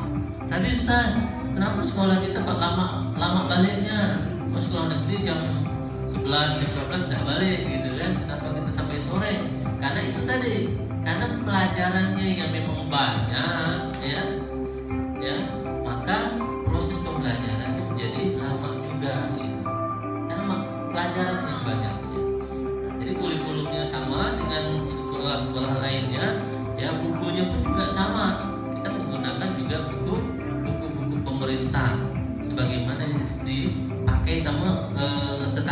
Tapi Ustaz, kenapa sekolah kita lama baliknya? Kalau sekolah negeri jam 11, jam 12 sudah balik gitu kan? Kenapa kita sampai sore? Karena itu tadi, karena pelajarannya yang memang banyak, ya, maka proses pembelajarannya menjadi lama juga, gitu. Karena pelajaran yang banyak. Jadi kurikulumnya sama dengan sekolah-sekolah lainnya, ya, bukunya pun juga sama. Kita menggunakan juga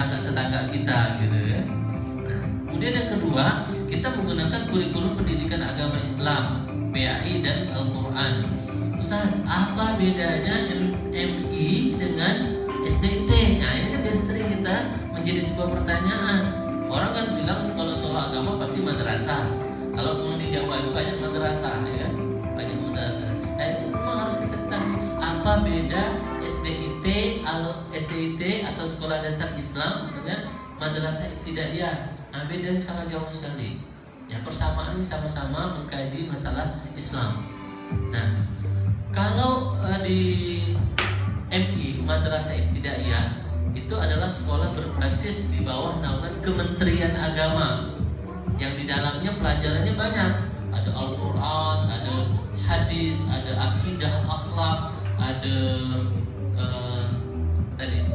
tetangga kita gitu ya. Nah, kemudian yang kedua, kita menggunakan kurikulum pendidikan agama Islam, PAI dan Al-Quran. Ustaz, apa bedanya MI dengan SDIT? Nah, ini kan biasa sering kita menjadi sebuah pertanyaan. Orang kan bilang kalau sekolah agama pasti madrasah. Kalau memang di Jawa itu banyak madrasah, ya kan? Banyak madrasah. Nah, itu memang harus kita ketahui apa beda SDIT atau sekolah dasar Islam dengan madrasah ibtidaiyah. Nah, bedanya sangat jauh sekali. Ya, persamaan ini sama-sama mengkaji masalah Islam. Nah, kalau di MI Madrasah Ibtidaiyah itu adalah sekolah berbasis di bawah naungan Kementerian Agama yang di dalamnya pelajarannya banyak. Ada Al-Quran, ada hadis, ada akidah, akhlak, ada tadi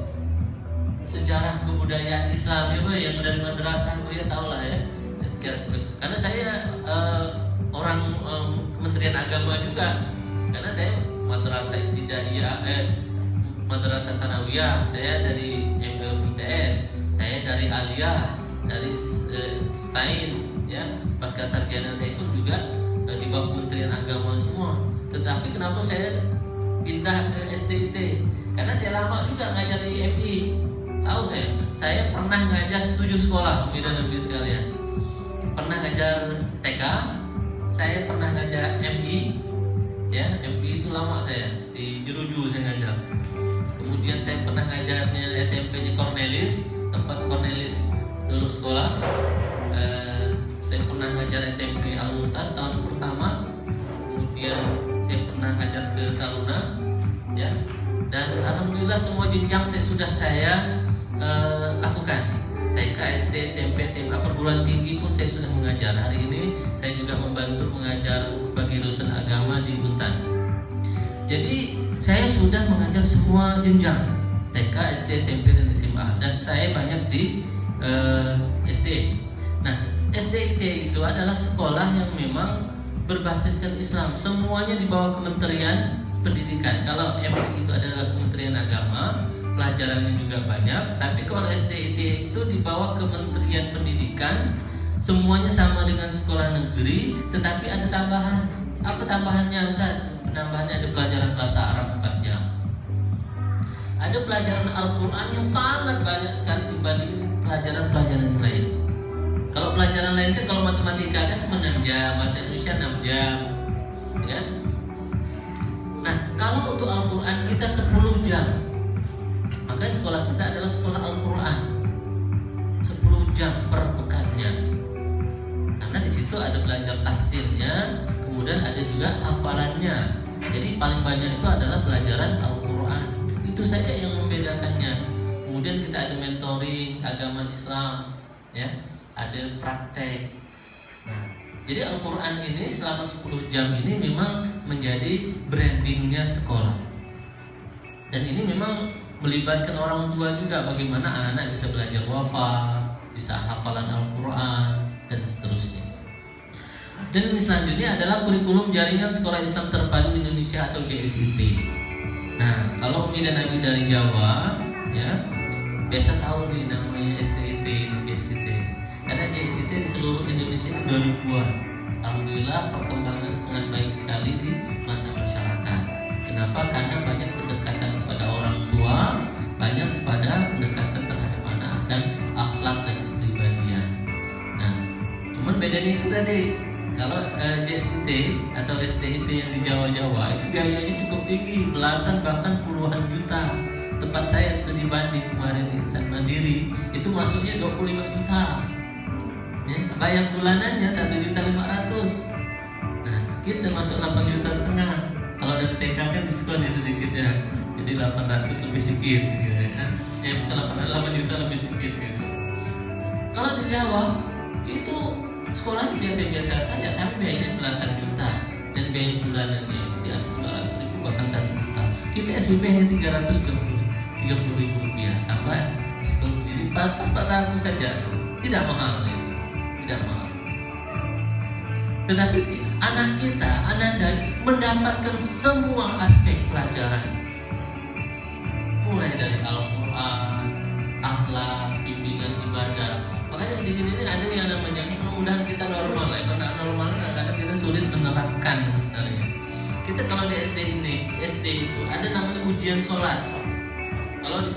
sejarah kebudayaan Islam ya, yang dari madrasah ya tahu lah ya. Karena saya orang Kementerian Agama juga. Karena saya madrasah ibtidaiyah, madrasah sanawiyah, saya dari MTS, saya dari Aliyah, dari Stain, ya, pasca sarjana saya pun juga di bawah Kementerian Agama semua. Tetapi kenapa saya pindah ke SDIT? Karena saya lama juga ngajar di MI. Tahu saya pernah ngajar 7 sekolah, dan lebih sekalian. Pernah ngajar TK, saya pernah ngajar MI. Ya, MI itu lama saya di Jeruju saya ngajar. Kemudian saya pernah ngajarnya SMP di Cornelis, tempat Cornelis dulu sekolah. Saya pernah ngajar SMP Al-Muntas tahun pertama. Kemudian saya pernah ngajar ke Taruna, ya. Dan alhamdulillah semua jenjang sudah saya lakukan. TK, SD, SMP, SMA, perguruan tinggi pun saya sudah mengajar. Hari ini saya juga membantu mengajar sebagai dosen agama di Untan. Jadi saya sudah mengajar semua jenjang, TK, SD, SMP, dan SMA. Dan saya banyak di SD. Nah, SDIT itu adalah sekolah yang memang berbasiskan Islam. Semuanya di bawah Kementerian Pendidikan. Kalau MI itu adalah Kementerian Agama, pelajarannya juga banyak. Tapi kalau SDIT itu di bawah Kementerian Pendidikan, semuanya sama dengan sekolah negeri, tetapi ada tambahan. Apa tambahannya, Ustaz? Penambahannya ada pelajaran bahasa Arab 4 jam. Ada pelajaran Al-Quran yang sangat banyak sekali dibanding pelajaran-pelajaran yang lain. Kalau pelajaran lain kan, kalau matematika kan cuma 6 jam, bahasa Indonesia 6 jam, ya. Nah, kalau untuk Al-Quran kita 10 jam. Makanya sekolah kita adalah sekolah Al-Quran 10 jam per pekannya. Karena di situ ada belajar tahsilnya, kemudian ada juga hafalannya. Jadi paling banyak itu adalah pelajaran Al-Quran. Itu saja yang membedakannya. Kemudian kita ada mentoring agama Islam, ya, ada praktek. Nah, jadi Al-Quran ini selama 10 jam ini memang menjadi brandingnya sekolah. Dan ini memang melibatkan orang tua juga, bagaimana anak bisa belajar wafa, bisa hafalan Al-Quran, dan seterusnya. Dan ini selanjutnya adalah kurikulum Jaringan Sekolah Islam Terpadu Indonesia atau JSIT. Nah, kalau Umi dan Abi dari Jawa, ya, biasa tahu nih namanya SDIT dan JSIT. Karena JSIT di seluruh Indonesia 2000-an. Alhamdulillah perkembangan sangat baik sekali di mata masyarakat. Kenapa? Karena banyak pendekatan kepada orang tua, banyak kepada pendekatan terhadap anak akan akhlak dan kepribadian. Nah, cuman bedanya itu tadi. Kalau JSIT atau SDIT yang di Jawa-Jawa itu biayanya cukup tinggi, belasan bahkan puluhan juta. Tempat saya studi banding kemarin di Insan Mandiri itu masuknya 25 juta. Ya, bayar bulanannya 1.500.000. Nah, kita masuk 8,5 juta. Kalau dari TK kan diskonnya sedikit ya, jadi 800 lebih sedikit gitu ya. Bukan 8 juta lebih sedikit gitu. Kalau di Jawa itu sekolahnya biasa-biasa saja, tapi biayanya belasan juta dan biaya bulanannya itu di atas 200.000 bahkan 1 juta. Kita SPP hanya 330.000 rupiah, tambah sekolah sendiri 400 saja, tidak mahal itu, tidak mahal. Tetapi anak kita, ananda mendapatkan semua aspek pelajaran, mulai dari Al-Quran, akhlak, SD itu ada namanya ujian sholat.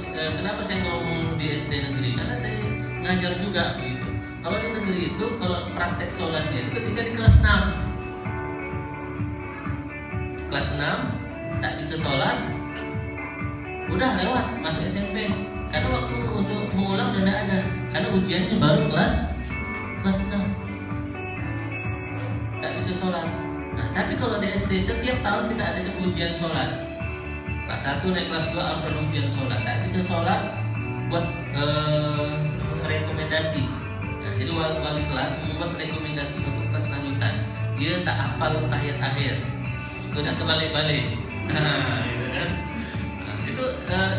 Kenapa saya ngomong di SD negeri? Karena saya ngajar juga begitu. Kalau di negeri itu, kalau praktek sholatnya itu ketika di kelas 6. Kelas 6 tak bisa sholat, udah lewat masuk SMP. Karena waktu untuk mengulang udah tidak ada. Karena ujiannya baru kelas 6. Tak bisa sholat. Nah, tapi kalau di SD setiap tahun kita adakan ujian sholat. Kelas 1 naik kelas 2 harus ada ujian sholat. Tak bisa sholat buat rekomendasi. Nah, jadi wali kelas membuat rekomendasi untuk kelas lanjutan. Dia tak hafal tahiyat akhir, sudah terbalik-balik. Gitu kan? Nah, itu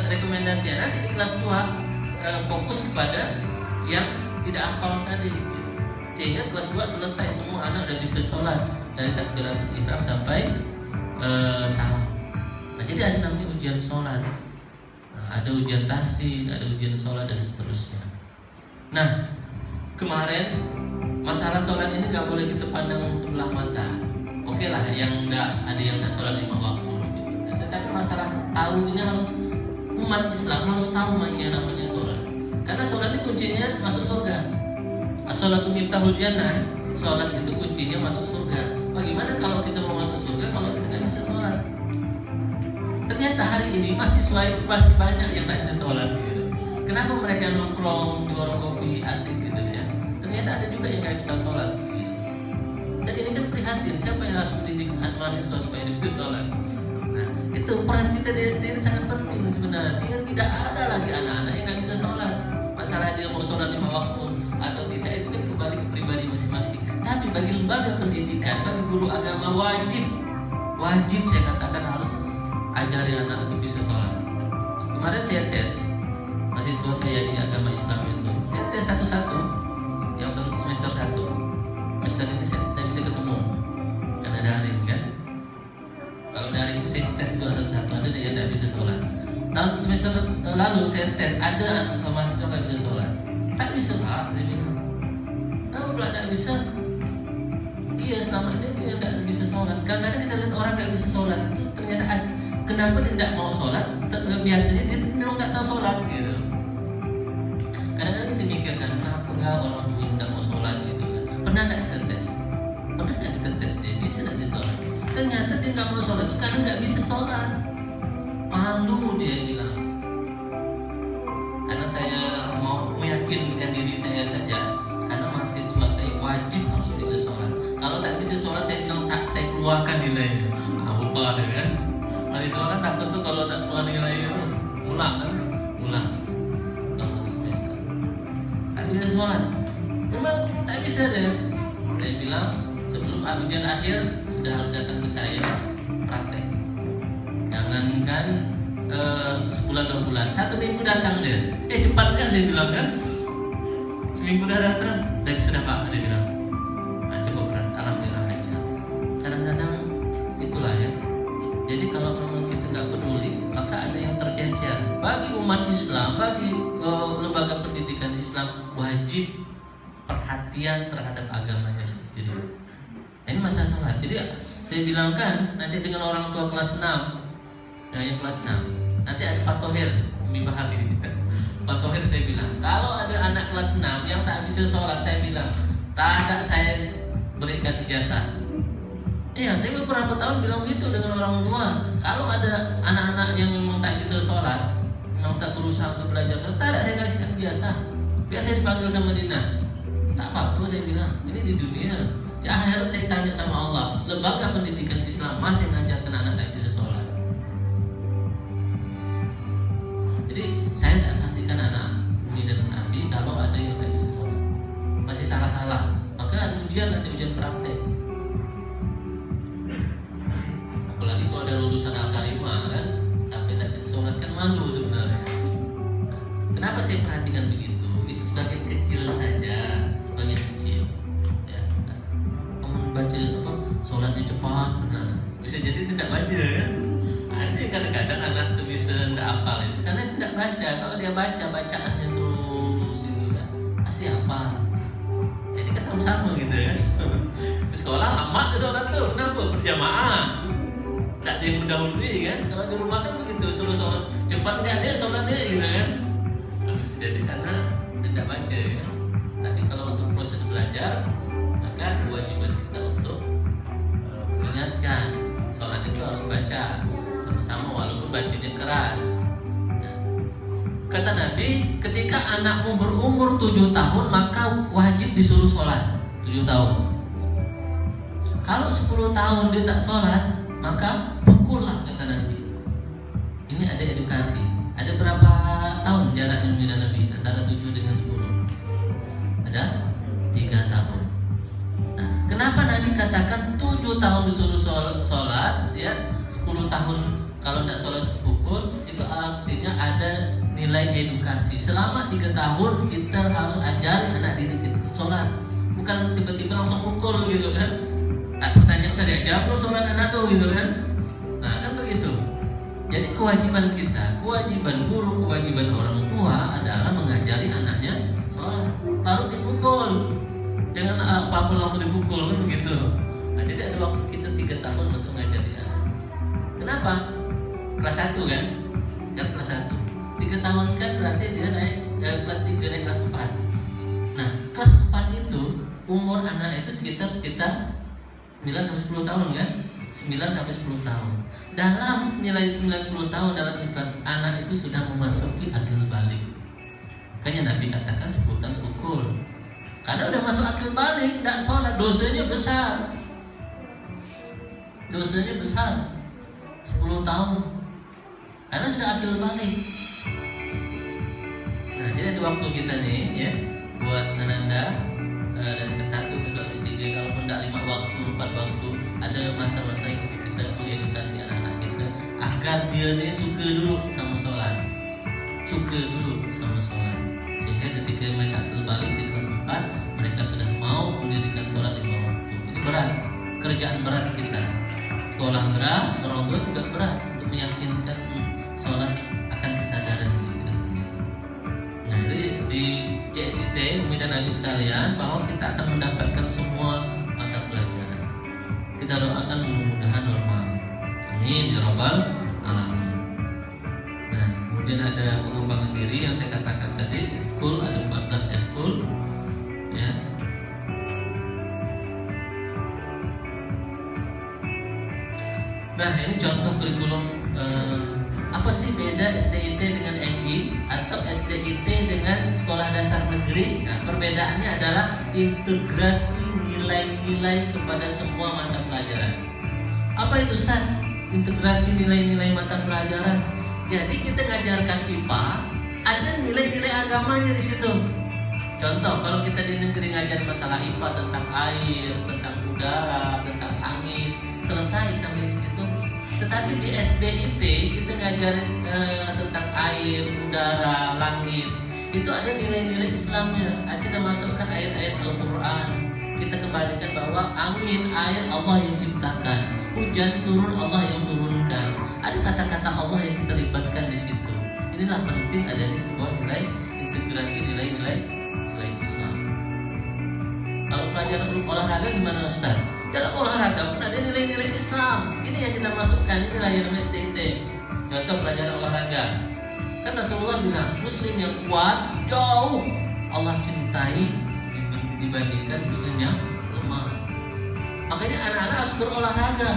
rekomendasinya. Nanti di kelas 2 fokus kepada yang tidak hafal tadi. Sehingga kelas 2 selesai semua anak sudah bisa sholat dari takbiratul ihram sampai salam. Nah, jadi ada namanya ujian sholat. Nah, ada ujian tahsin, ada ujian sholat dan seterusnya. Nah, kemarin masalah sholat ini nggak boleh kita pandang sebelah mata. Oke lah, yang ada yang nggak sholat 5 waktu. Gitu. Tetapi masalah tahu ini harus umat Islam harus tahu namanya sholat. Karena sholat itu kuncinya masuk surga. As-sholatu miftahul jannah. Sholat itu kuncinya masuk surga. Bagaimana kalau kita mau masuk surga kalau kita nggak bisa sholat? Ternyata hari ini mahasiswa itu pasti banyak yang tak bisa sholat gitu. Kenapa mereka nongkrong di warung kopi asik gitu ya? Ternyata ada juga yang nggak bisa sholat gitu. Dan ini kan prihatin, siapa yang harus mendidik mahasiswa supaya dia bisa sholat? Nah, itu peran kita di SD ini sangat penting sebenarnya, sehingga tidak ada lagi anak-anak yang nggak bisa sholat. Masalah dia mau sholat 5 waktu atau tidak itu kan kembali ke pribadi masing-masing. Tapi bagi lembaga pendidikan, bagi guru agama wajib saya katakan harus ajari anak untuk bisa sholat. Kemarin saya tes mahasiswa saya di agama Islam itu, saya tes satu-satu. Yang tahun semester 1, semester ini saya tidak bisa ketemu karena daring kan. Kalau daring saya tes juga satu-satu, ada yang tidak bisa sholat. Tahun semester lalu saya tes, ada mahasiswa tidak bisa sholat. Tak bisa Pak, dia bilang. Kamu pula tak bisa? Iya, selama ini dia tidak bisa sholat. Kadang-kadang kita lihat orang tidak bisa sholat itu ternyata kenapa dia tidak mau sholat? Biasanya dia memang tidak tahu sholat gitu. Kadang-kadang kita mikirkan kenapa enggak orang tua tidak mau sholat gitu kan? Pernah tidak kita tes? Pernah tidak kita tes dia bisa tidak dia sholat? Ternyata dia nggak mau sholat itu karena nggak bisa sholat. Malu dia bilang. Karena saya mau meyakinkan diri saya saja. Karena mahasiswa saya wajib harus bisa sholat. Kalau tak bisa sholat saya bilang tak, saya keluarkan nilainya. Lupa deh kan? Mahasiswa kan takut tuh kalau tak keluar nilainya tuh ulang kan? Ulang. Tahun semester. Tak bisa sholat. Memang tak bisa deh. Saya bilang sebelum ujian akhir sudah harus datang ke saya praktek. Jangankan sebulan 2 bulan, 1 minggu datang dia. Cepat kan saya bilang kan? Seminggu dah datang, tapi sudah Pak dia bilang. Nah, coba berat, alhamdulillah aja. Kadang-kadang itulah ya. Jadi kalau memang kita nggak peduli, maka ada yang tercecer. Bagi umat Islam, bagi lembaga pendidikan Islam wajib perhatian terhadap agamanya sendiri. Ini masalah sholat. Jadi saya bilang kan nanti dengan orang tua kelas 6, yang kelas 6 nanti ada Pak Tohir Mibahar ini. Pak Tohir saya bilang kalau ada anak kelas 6 yang tak bisa sholat, saya bilang tak ada saya berikan ijazah. Iya, saya beberapa tahun bilang begitu dengan orang tua. Kalau ada anak-anak yang memang tak bisa sholat, memang tak berusaha untuk belajar, tak ada saya kasihkan ijazah. Biar saya dipanggil sama dinas. Tak apa-apa saya bilang, ini di dunia. Di akhirat saya tanya sama Allah, lembaga pendidikan Islam masih ngajarkan anak tak bisa sholat. Jadi saya tak kasihkan anak Umi dan Abi kalau ada yang tak bisa sholat. Masih salah-salah. Maka ada ujian, nanti ujian praktek. Apalagi kalau ada lulusan Al-Karimah kan, sampai tak bisa sholat kan malu sebenarnya. Kenapa saya perhatikan begitu? Itu sebagian kecil saja, sebagian kecil. Ya, kamu baca apa? Sholatnya cepat, benar. Bisa jadi tidak baca ya. Nah, itu kadang-kadang anak itu bisa tidak hafal itu karena dia tidak baca. Kalau dia baca bacaannya terus itu kan pasti hafal. Jadi kan sama-sama gitu ya. Di sekolah lama ke sholat tuh, kenapa? Berjamaah. Tak ada yang mendahului kan. Kalau di rumah kan begitu, suruh sholat cepat dia sholat dia gitu kan. Habis jadi karena tidak baca ya. Tapi kalau untuk proses belajar, maka kewajiban kita untuk mengingatkan sholat itu harus baca sama-sama walaupun bacanya keras. Kata Nabi, ketika anakmu berumur 7 tahun maka wajib disuruh sholat 7 tahun. Kalau 10 tahun dia tak sholat, maka pukullah, kata Nabi. Ini ada edukasi. Ada berapa tahun jaraknya dengan Nabi antara 7 dengan 10? Ada 3 tahun. Nah, kenapa Nabi katakan 7 tahun disuruh sholat, ya 10 tahun kalau tidak sholat pukul? Itu artinya ada nilai edukasi. Selama 3 tahun kita harus ajari anak didik kita sholat. Bukan tiba-tiba langsung pukul gitu kan. Pertanyaan udah diajak belum sholat anak tuh gitu kan. Nah kan begitu. Jadi kewajiban kita, kewajiban guru, kewajiban orang tua adalah mengajari anaknya sholat. Baru dipukul. Jangan apa-apa langsung dipukul kan begitu. Nah, jadi ada waktu kita 3 tahun untuk mengajari anak. Kenapa? Kelas 1 kan. Sekarang kelas 1 3 tahun kan berarti dia naik kelas 3 naik kelas 4. Nah kelas 4 itu umur anak itu sekitar 9 sampai 10 tahun kan? 9 sampai 10 tahun. Dalam nilai 9-10 tahun dalam Islam, anak itu sudah memasuki akil balik. Makanya Nabi katakan sebutan pukul. Karena udah masuk akil balik, tidak sholat, dosanya besar. Dosanya besar 10 tahun. Karena sudah akil balik. Nah jadi ada waktu kita nih ya, buat menanda dari ke 1, ke 2, ke 3, kalaupun tidak 5 waktu, 4 waktu, ada masa-masa yang untuk kita mengedukasi anak-anak kita agar dia nih suka dulu sama sholat, sehingga ketika mereka kembali di kelas 4 mereka sudah mau mendirikan sholat 5 waktu. Ini berat, kerjaan berat kita. Sekolah berat, orang tua juga berat untuk meyakinkan sholat akan kesadaran diri kita sendiri. Nah, jadi di CSIT, Umi dan Abi sekalian, bahwa kita akan mendapatkan semua mata pelajaran. Kita doakan mudah-mudahan normal. Amin ya rabbal alamin. Nah, kemudian ada pengembangan diri yang saya katakan tadi, ekskul, ada 14 ekskul, ya. Nah, ini contoh kurikulum. Apa sih beda SDIT dengan MI atau SDIT dengan sekolah dasar negeri? Nah, perbedaannya adalah integrasi nilai-nilai kepada semua mata pelajaran. Apa itu Ustaz? Integrasi nilai-nilai mata pelajaran. Jadi kita ngajarkan IPA, ada nilai-nilai agamanya di situ. Contoh, kalau kita di negeri ngajar masalah IPA tentang air, tentang udara, tentang angin, selesai sampai di situ. Tetapi di SDIT kita ngajarin tentang air, udara, langit. Itu ada nilai-nilai Islamnya. Kita masukkan ayat-ayat Al-Quran. Kita kembalikan bahwa angin, air Allah yang ciptakan, hujan turun Allah yang turunkan. Ada kata-kata Allah yang kita libatkan di situ. Inilah penting adanya sebuah nilai integrasi nilai-nilai Islam. Kalau pelajaran olahraga gimana Ustaz? Dalam olahraga pun ada nilai-nilai Islam. Ini yang kita masukkan, ini layanan SDIT. Contoh pelajaran olahraga. Kan Rasulullah bilang, Muslim yang kuat jauh Allah cintai dibandingkan Muslim yang lemah. Makanya anak-anak harus berolahraga.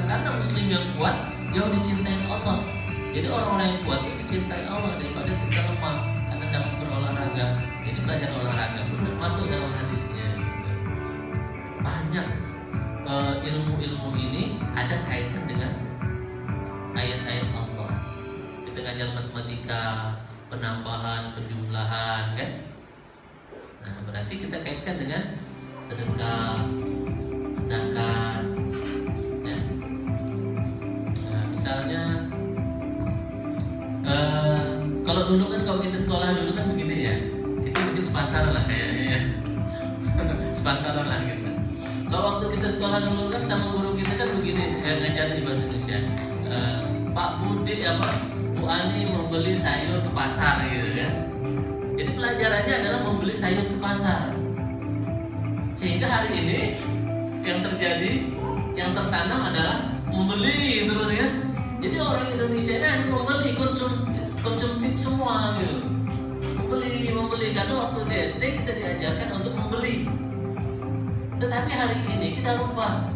Karena Muslim yang kuat jauh dicintai Allah. Jadi orang-orang yang kuat itu dicintai Allah daripada kita lemah karena dapat berolahraga. Jadi pelajaran olahraga pun masuk dalam hadisnya. Banyak ilmu-ilmu ini ada kaitan dengan ayat-ayat Allah. Kita ngajar matematika, penambahan, penjumlahan, kan? Nah, berarti kita kaitkan dengan sedekah, zakat, ya. Nah, misalnya, kalau dulu kan kalau kita sekolah dulu kan begini ya, kita mungkin sepantaran lah kayaknya ya. Sepantaran lah gitu. Kalau waktu kita sekolah dulu kan sama guru kita kan begini, ngajarin di bahasa Indonesia. Pak Budi Bu Ani membeli sayur ke pasar gitu kan. Jadi pelajarannya adalah membeli sayur ke pasar. Sehingga hari ini yang terjadi yang tertanam adalah membeli terus kan. Jadi orang Indonesia ini hanya membeli, konsumtif semua gitu. Membeli karena waktu di SD kita diajarkan untuk membeli. Tetapi hari ini kita rubah.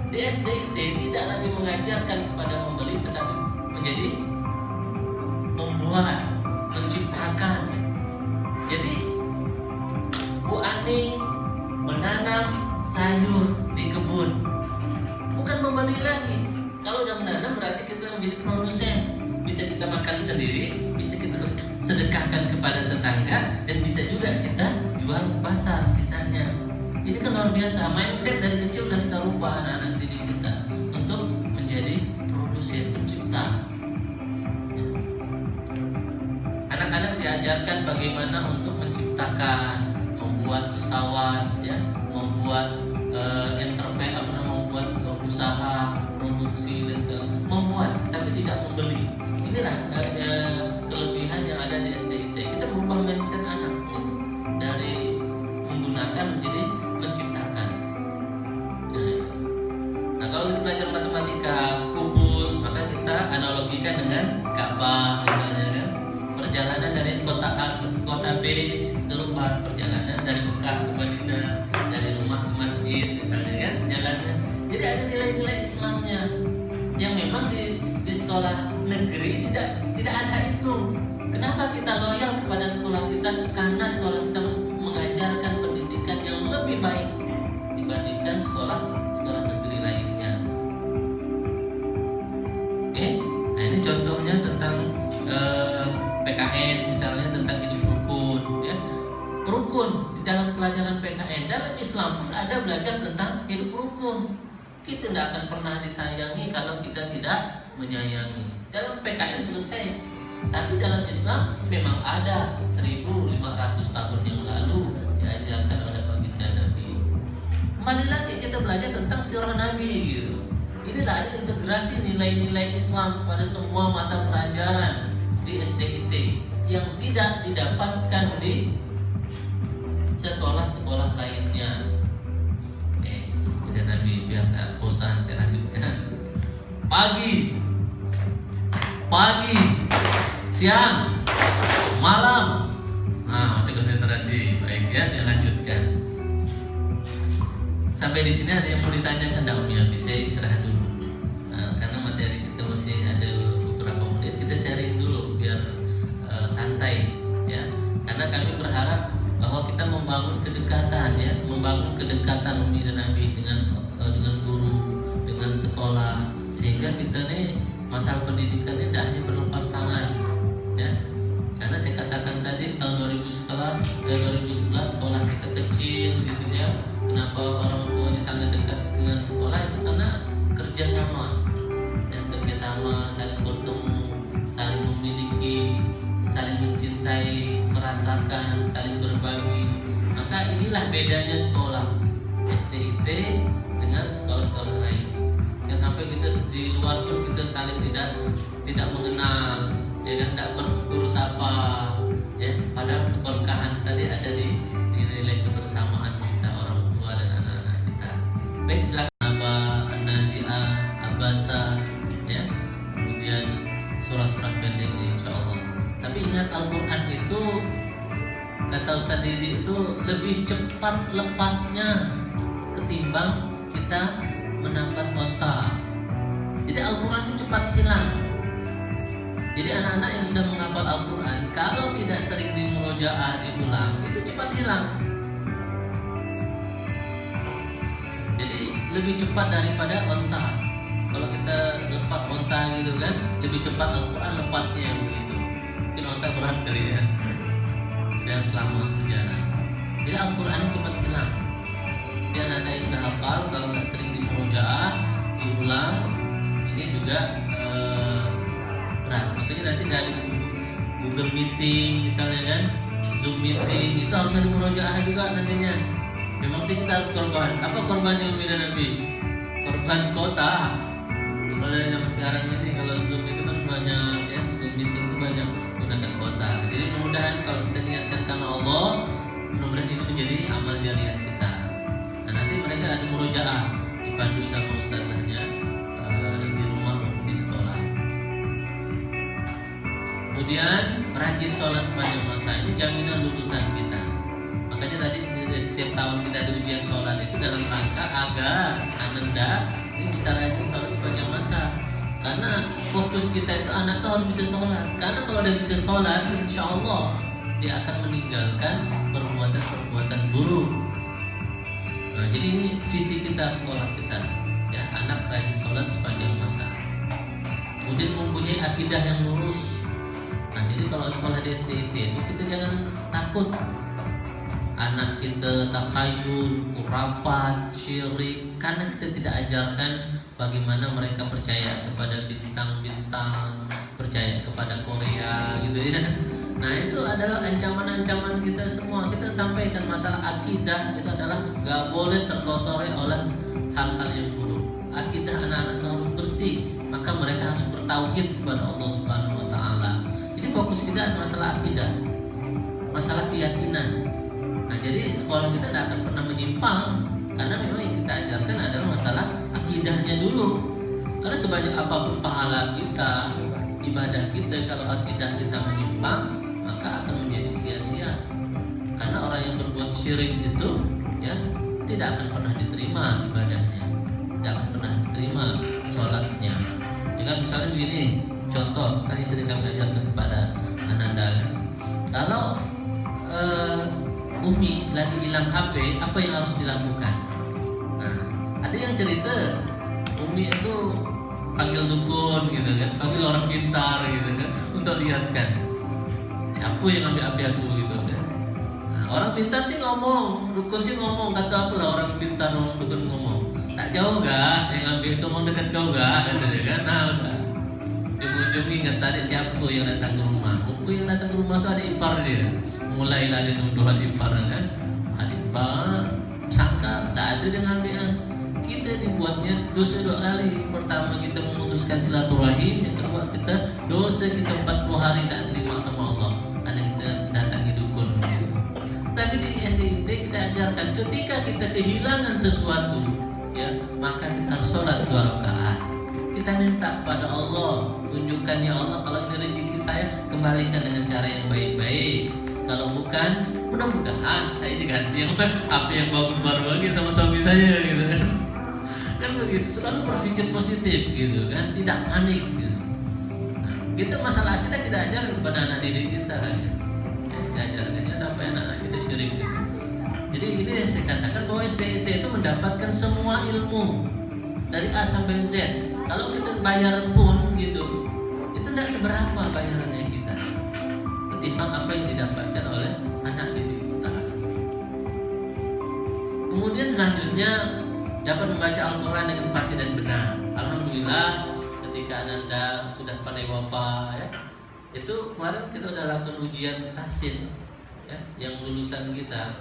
Di SDIT tidak lagi mengajarkan kepada membeli, tetapi menjadi membuat, menciptakan. Jadi Bu Ani menanam sayur di kebun, bukan membeli lagi. Kalau udah menanam berarti kita menjadi produsen. Bisa kita makan sendiri, bisa kita sedekahkan kepada tetangga, dan bisa juga kita jual ke pasar sisanya. Ini kan luar biasa. Mindset dari kecil udah kita rubah anak-anak didik kita untuk menjadi produsen, pencipta. Anak-anak diajarkan bagaimana untuk menciptakan, membuat pesawat, ya, membuat membuat usaha, produksi dan segala, membuat tapi tidak membeli. Inilah kelebihan yang ada di SDIT. Kita merubah mindset anak gitu. Dari menggunakan menjadi menciptakan. Nah, kalau kita belajar matematika, kubus, maka kita analogikan dengan Ka'bah misalnya kan. Perjalanan dari kota A ke kota B itu lupa, perjalanan dari Mekah ke Madinah, dari rumah ke masjid misalnya kan jalannya. Jadi ada nilai-nilai Islamnya yang memang di sekolah negeri tidak ada itu. Kenapa kita loyal kepada sekolah kita? Karena sekolah kita mengajarkan pendidikan yang lebih baik dibandingkan sekolah negeri lainnya. Oke, nah ini contohnya tentang PKN misalnya, tentang hidup rukun, ya. Rukun di dalam pelajaran PKN dalam Islam pun ada belajar tentang hidup rukun. Kita tidak akan pernah disayangi kalau kita tidak menyayangi. Dalam PKN selesai, tapi dalam Islam memang ada 1500 tahun yang lalu diajarkan oleh baginda Nabi. Kembali lagi kita belajar tentang sirah Nabi gitu. Inilah ada integrasi nilai-nilai Islam pada semua mata pelajaran di SDIT yang tidak didapatkan di sekolah-sekolah lainnya. Oke, udah Nabi biar nggak bosan saya lanjutkan. Pagi, siang, malam. Nah, masih konsentrasi. Baik ya, saya lanjutkan. Sampai di sini ada yang mau ditanyakan, enggak Umi? Habis saya istirahat dulu. Nah, karena materi kita masih ada beberapa menit, kita sharing dulu biar santai ya. Karena kami berharap bahwa kita membangun kedekatan ya, membangun kedekatan Umi dan Nabi dengan guru, dengan sekolah, sehingga kita nih masalah pendidikan ini tidak hanya berlepas tangan ya. Karena saya katakan tadi tahun 2011 sekolah kita kecil gitu ya. Kenapa orang tuanya sangat dekat dengan sekolah itu karena kerjasama ya, saling bertemu, saling memiliki, saling mencintai, merasakan, saling berbagi. Maka inilah bedanya sekolah SDIT dengan sekolah-sekolah lain. Yang sampai kita di luar pun kita saling tidak mengenal, ya kan, tidak bertutur sapa, ya. Padahal keberkahan tadi ada di nilai kebersamaan kita orang tua dan anak-anak kita. Baik, silakan An-Nazi'ah, Abasa, ya. Kemudian surah-surah pendek insyaallah. Tapi ingat Al-Quran itu kata Ustaz Didi itu lebih cepat lepasnya ketimbang kita menambat onta. Jadi Al-Quran itu cepat hilang. Jadi anak-anak yang sudah menghafal Al-Quran, kalau tidak sering dimurojaah, diulang, itu cepat hilang. Jadi lebih cepat daripada onta. Kalau kita lepas onta gitu kan, lebih cepat Al-Quran lepasnya begitu. Mungkin onta berat kali ya, dan selama berjalan. Jadi Al-Quran itu cepat hilang. Jadi anak-anak yang sudah hafal, kalau nggak sering dimurojaah, diulang, ini juga berat. Makanya nanti dari Google Meeting misalnya kan, Zoom Meeting itu harus ada murojaah juga nantinya. Memang sih kita harus korban. Apa korbannya Umi dan Nabi? Korban kota. Kalau dari zaman sekarang ini kalau Zoom itu kan banyak ya, Zoom Meeting itu banyak gunakan kota. Jadi mudah-mudahan kalau kita niatkan karena Allah, mudah-mudahan ini menjadi amal jariah kita. Nah nanti mereka ada murojaah di dipandu sama ustazahnya di rumah maupun di sekolah. Kemudian rajin sholat sepanjang masa, ini jaminan lulusan kita. Makanya tadi setiap tahun kita ada ujian sholat itu dalam rangka agar ananda ini bisa rajin sholat sepanjang masa. Karena fokus kita itu anak itu harus bisa sholat. Karena kalau dia bisa sholat, insya Allah dia akan meninggalkan perbuatan-perbuatan buruk. Nah, jadi ini visi kita sekolah kita, ya, anak rajin sholat sepanjang masa. Kemudian mempunyai akidah yang lurus. Nah, jadi kalau sekolah di SDIT itu kita jangan takut anak kita takhayul, khurafat, syirik, karena kita tidak ajarkan bagaimana mereka percaya kepada bintang-bintang, percaya kepada Korea gitu ya. Nah, itu adalah ancaman-ancaman kita semua. Kita sampaikan masalah akidah itu adalah gak boleh terkotori oleh hal-hal yang buruk. Akidah anak-anak harus bersih, maka mereka harus bertauhid kepada Allah Subhanahu wa taala. Jadi fokus kita adalah masalah akidah, masalah keyakinan. Nah, jadi sekolah kita tidak akan pernah menyimpang, karena memang yang kita ajarkan adalah masalah akidahnya dulu. Karena sebanyak apapun pahala kita, ibadah kita, kalau akidah kita menyimpang, maka akan menjadi sia-sia. Karena orang yang berbuat syirik itu, ya, tidak akan pernah diterima ibadahnya, tidak akan pernah diterima sholatnya. Ya kan, misalnya begini, contoh, kan sering kami ajarkan kepada ananda kan, kalau Umi lagi hilang HP, apa yang harus dilakukan? Nah, ada yang cerita Umi itu panggil dukun gitu kan, panggil orang pintar gitu kan, untuk lihatkan siapa yang ambil HP aku gitu kan. Nah, orang pintar sih ngomong, dukun sih ngomong, kata apalah orang pintar, orang dukun ngomong, tak jauh gak yang ambil itu, mau dekat kau gak, katanya kan. Nah, udah ujung-ujung ingat tadi siapa yang datang ke rumah. Yang datang ke rumah itu ada ipar dia. Mulailah dia nuduh adik ipar kan. Adik ipar sangka tak ada dia ngambil. Kita dibuatnya dosa 2 kali. Pertama kita memutuskan silaturahim, yang kedua kita dosa kita 40 hari tak terima sama Allah karena kita datangi dukun. Tapi di SDIT kita ajarkan ketika kita kehilangan sesuatu, ya, maka kita harus sholat 2 rakaat. Kita minta pada Allah, tunjukkan ya Allah, kalau ini rezeki saya kembalikan dengan cara yang baik-baik. Kalau bukan, mudah-mudahan saya diganti yang apa yang baru lagi sama suami saya gitu kan. Kan begitu, selalu berpikir positif gitu kan, tidak panik gitu. Nah, kita masalah kita ajarkan kepada anak didik kita kan. Ya, kita ajarkannya sampai anak-anak kita syirik gitu. Jadi ini saya katakan bahwa SDIT itu mendapatkan semua ilmu dari A sampai Z. Kalau kita bayar pun gitu, itu tidak seberapa bayarannya kita ketimbang apa yang didapatkan oleh anak didik kita. Kemudian selanjutnya dapat membaca Al-Quran dengan fasih dan benar. Alhamdulillah ketika ananda sudah pandai wafa, ya, itu kemarin kita sudah lakukan ujian tahsin, ya, yang lulusan kita,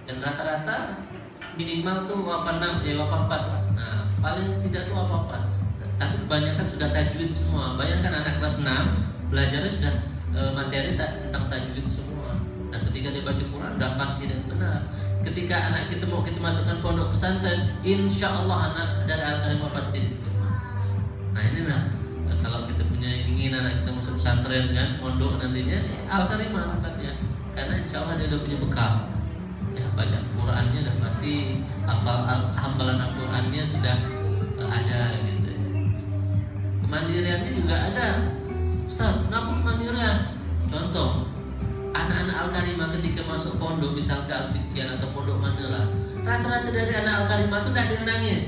dan rata-rata minimal tuh wafat 6, ya wafat 4. Nah, paling tidak tuh wafat 4. Tapi kebanyakan sudah tajwid semua. Bayangkan anak kelas 6 belajarnya sudah materi tentang tajwid semua. Nah, ketika dia baca Quran sudah pasti dan benar. Ketika anak kita mau kita masukkan pondok pesantren, insya Allah anak dari Al-Karimah pasti diterima. Nah, ini kalau kita punya ingin anak kita masuk pesantren kan, pondok nantinya Al-Karimah tempatnya. Karena insya Allah dia sudah punya bekal. Ya, baca Qurannya sudah pasti, hafalan Al-Qurannya sudah ada gitu. Kemandiriannya juga ada. Ustaz, kenapa kemandirian? Contoh, anak-anak Al-Karimah ketika masuk pondok, misal ke Al-Fitian atau pondok Manila, rata-rata dari anak Al-Karimah itu tidak ada yang nangis.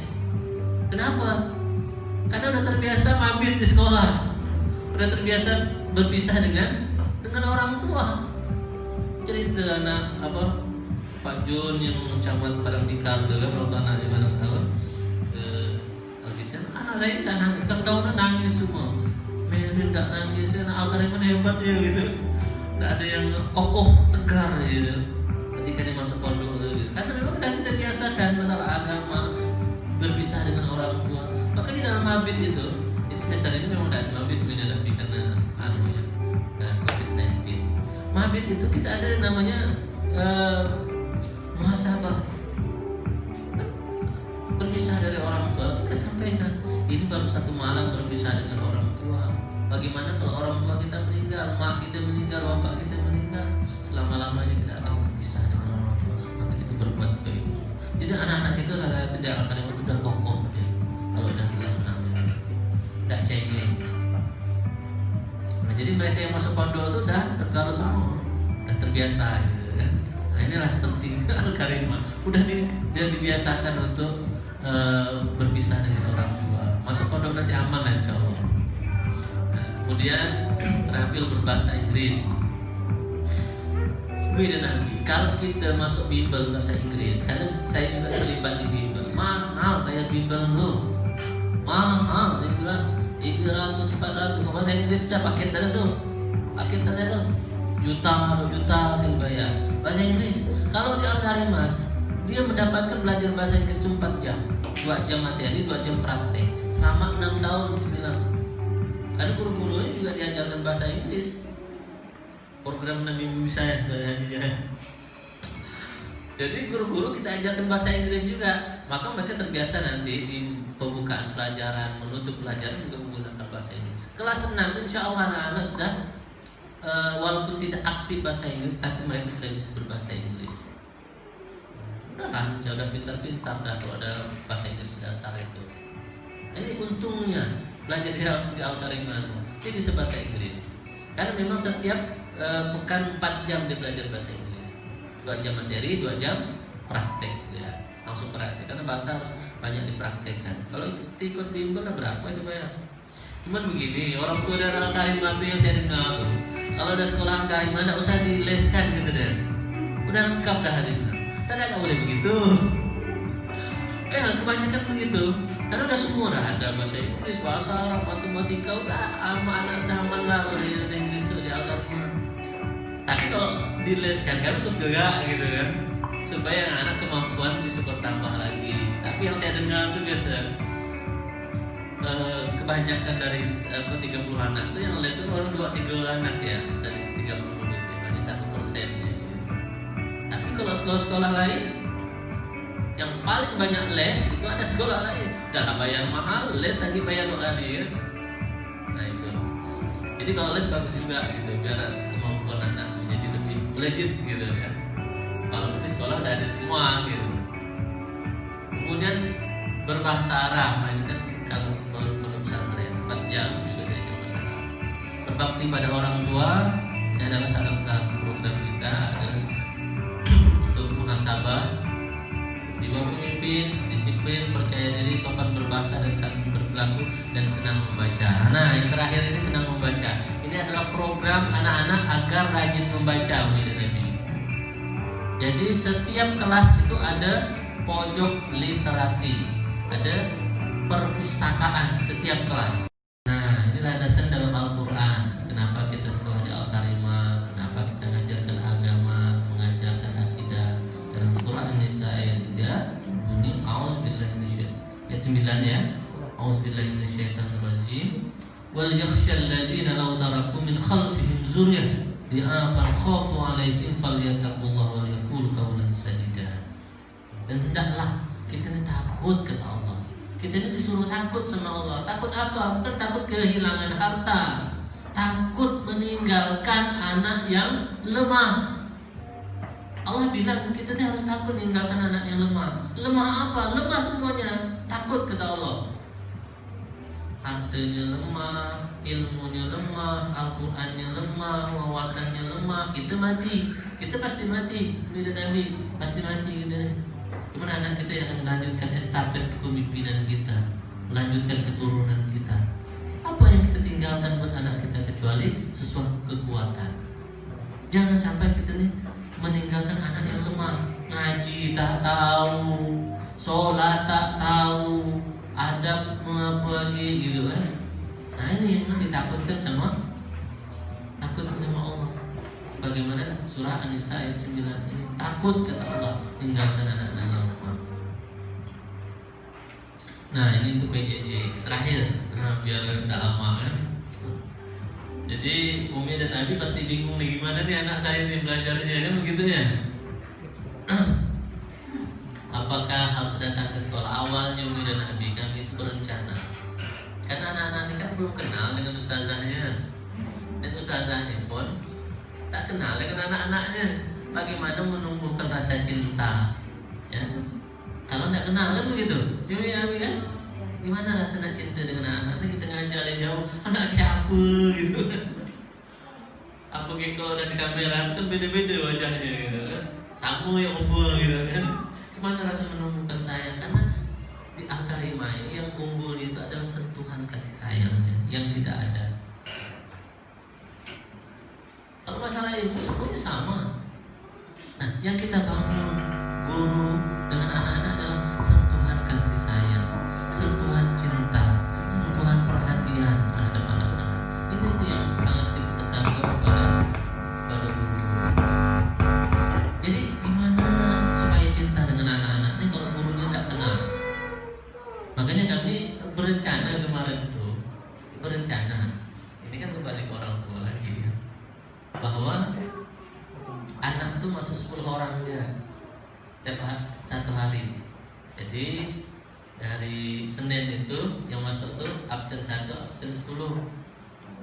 Kenapa? Karena udah terbiasa mabit di sekolah, udah terbiasa berpisah dengan orang tua. Cerita anak Pak Jun yang camat Padangtikar itu kan, waktu anak di Padangtikar anak saya tidak nangis, kan kawan nangis semua. Merin tidak nangis, anak Al-Karimah hebat ya gitu. Tidak ada yang kokoh tegar gitu ketika dia masuk pondok gitu. Karena memang kita biasakan masalah agama, berpisah dengan orang tua. Maka di dalam mabit itu, semester ini memang tidak ada mabit, tapi karena COVID-19. Mabit itu kita ada namanya muhasabah. berpisah dari orang tua, kita sampaikan ini baru 1 malam berpisah dengan orang tua. Bagaimana kalau orang tua kita meninggal, mak kita meninggal, bapak kita meninggal, selama-lamanya kita akan berpisah dengan orang tua. Maka kita berbuat baik. Jadi anak-anak kita tidak akan sudah kokoh dia. Kalau sudah kelas 6 ya. Tidak cengeng. Nah, jadi mereka yang masuk pondok itu udah tegar semua, udah terbiasa gitu kan. Nah, inilah penting Al-Karimah. Udah dia dibiasakan untuk berpisah dengan orang tua. Masuk pondok nanti aman lah insya Allah. Nah, kemudian terampil berbahasa Inggris. Dan Nabi, kalau kita masuk bimbel bahasa Inggris, karena saya juga terlibat di bimbel, mahal bayar bimbel tuh, mahal. Saya bilang 300-400 bahasa Inggris sudah paketannya tuh juta 2 juta saya bayar bahasa Inggris. Kalau di Al-Karimah dia mendapatkan belajar bahasa Inggris 4 jam, 2 jam materi, 2 jam praktek selama 6 tahun saya bilang. Karena guru-gurunya juga diajarkan bahasa Inggris. Program 6 minggu saya jadi guru-guru kita ajarkan bahasa Inggris juga, maka mereka terbiasa nanti di pembukaan pelajaran, menutup pelajaran juga menggunakan bahasa Inggris. Kelas 6 insya Allah anak-anak sudah walaupun tidak aktif bahasa Inggris, tapi mereka sudah bisa berbahasa Inggris. Sudah pintar-pintar dah kalau ada bahasa Inggris dasar itu. Ini untungnya belajar di Al-Karimah itu, dia bisa bahasa Inggris. Karena memang setiap pekan 4 jam dia belajar bahasa Inggris, 2 jam materi, 2 jam praktek ya, langsung praktek karena bahasa harus banyak dipraktekkan. Kalau ikut bimbel berapa itu bayar? Cuman begini, orang tua dari Al-Karimah itu yang saya dengar tuh, kalau ada sekolah Al-Karimah tidak usah dileskan gitu deh, udah lengkap dah hari ini. Tidak nggak boleh begitu. Kebanyakan begitu, karena udah semua dah ada bahasa Inggris, bahasa Arab, matematika, udah anak dah aman lah bahasa Inggris di Al-Karimah. Tapi kalau dileskan kan juga gitu kan, supaya anak kemampuan bisa bertambah lagi. Tapi yang saya dengar tuh biasa kebanyakan dari 30 anak itu yang les itu orang 2-3 anak ya, dari 30 itu hanya 1%. Tapi kalau sekolah-sekolah lain yang paling banyak les itu ada sekolah lain, dalam bayar mahal, les lagi bayar lagi ya. Nah itu. Jadi kalau les bagus juga gitu, biar kemampuan anak jadi lebih legit gitu ya. Kalau di sekolah udah ada semua gitu. Kemudian berbahasa Arab, nah ini kan kalau belum pesantren 4 jam juga belajar bahasa Arab. Berbakti pada orang tua, ini adalah salah satu program kita ada untuk muhasabah, jiwa pemimpin, disiplin, percaya diri, sopan berbahasa dan santun berperilaku dan senang membaca. Nah, yang terakhir ini senang membaca. Ini adalah program anak-anak agar rajin membaca, Nabi. Jadi setiap kelas itu ada pojok literasi, ada perpustakaan setiap kelas. Nah, inilah dasar dalam Al-Quran. Kenapa kita sekolah di Al-Karimah? Kenapa kita mengajarkan agama, mengajarkan akidah? Dalam surah An-Nisa ayat 3 bunyi a'udzubillahi minasyaitonir ayat 9 ya. A'udzubillahi minasyaitonir rajim. Wal yakhshal ladzina law taraku min khalfihim dzurriyyah di'afan khafu 'alaihim falyattaqullaha wa yaqulu qawlan sadida. Dan hendaklah kita ini takut kata Allah. Kita ini disuruh takut sama Allah. Takut apa? Bukan takut kehilangan harta, takut meninggalkan anak yang lemah. Allah bilang kita ini harus takut meninggalkan anak yang lemah. Lemah apa? Lemah semuanya. Takut kata Allah. Hartanya lemah, ilmunya lemah, Al-Qurannya lemah, wawasannya lemah. Kita mati. Kita pasti mati. Ini Nabi pasti mati gitu. Cuman anak kita yang akan melanjutkan estafet kepemimpinan kita, melanjutkan keturunan kita. Apa yang kita tinggalkan buat anak kita kecuali sesuatu kekuatan. Jangan sampai kita nih meninggalkan anak yang lemah, ngaji tak tahu, sholat tak tahu, adab apa lagi gitu kan. Nah ini yang ditakutkan sama Allah. Bagaimana surah An-Nisa ayat 9 ini, takut kata Allah tinggalkan anak-anak yang lemah. Nah ini untuk PJJ terakhir, nah biar tidak lama kan. Jadi Umi dan Abi pasti bingung nih gimana nih anak saya ini belajarnya kan begitu ya. Apakah harus datang ke sekolah awalnya belum kenal dengan ustazahnya, dan ustazahnya pun tak kenal dengan anak-anaknya. Bagaimana menumbuhkan rasa cinta? Ya, kalau tidak kenal kan begitu, ya kan? Gimana rasanya cinta dengan anak-anak? Kita ngajar dari jauh, anak siapa gitu? Apalagi kalau ada di kamera kan beda-beda wajahnya gitu kan, sama yang unggul gitu kan. Gimana rasa menumbuhkan sayang? Karena di Al-Karimah ini yang unggul itu adalah sentuhan kasih sayangnya yang tidak ada. Kalau masalah ilmu semuanya sama. Nah, yang kita bangun guru dengan anak-anak adalah sentuhan kasih sayang, sentuhan cinta, sentuhan perhatian terhadap anak-anak. Ini yang sangat kita tekankan kepada guru. Jadi gimana supaya cinta dengan anak-anak ini kalau gurunya tak kenal? Makanya kami berencana kemarin itu, ini kan kembali ke orang tua lagi ya, bahwa anak tuh masuk 10 orang aja setiap satu hari. Jadi dari Senin itu yang masuk tuh absen 1, absen 10.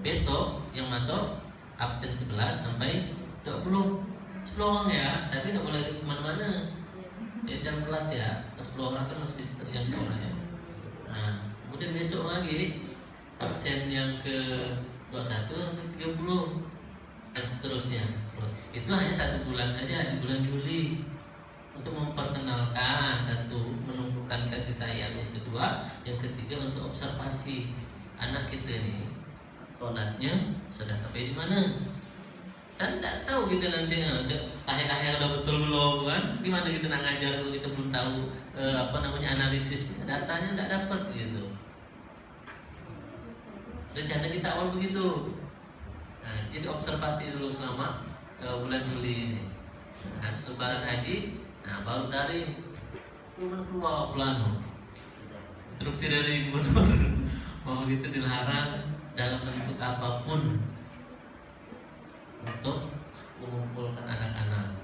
Besok yang masuk absen 11 sampai 20. 10 orang ya, tapi nggak boleh kemana-mana. Ya jam kelas ya, 10 orang kan masih bisa terjangkau lah ya. Nah, kemudian besok lagi absen yang ke 21 sampai 30 dan seterusnya. Terus itu hanya 1 bulan saja, di bulan Juli, untuk memperkenalkan, satu, menumbuhkan kasih sayang, yang kedua, yang ketiga untuk observasi anak kita nih sholatnya sudah sampai di mana. Kan tak tahu kita nanti akhir-akhir udah betul belum kan? Gimana kita nak ngajar kalau kita belum tahu analisis datanya tak dapat gitu. Rencana kita awal begitu. Nah, jadi observasi dulu selama bulan Juli ini. Habis lebaran haji, nah baru dari keluar plano. Instruksi dari gubernur bahwa kita dilarang dalam bentuk apapun untuk mengumpulkan anak-anak.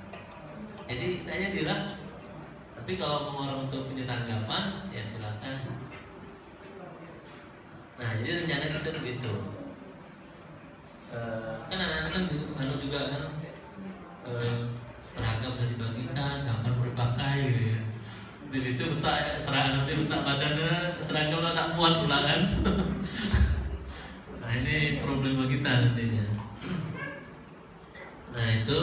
Jadi tanya dirang. Tapi kalau mau orang tua punya tanggapan, ya silakan. Nah, jadi rencana kita begitu. Kan anak-anak kan juga kan seragam sudah dibagikan, kapan mau dipakai gitu ya. Jadi rusak seragamnya, rusak badannya, seragam udah tak muat pula kan. Nah, ini problema kita nantinya. Nah itu,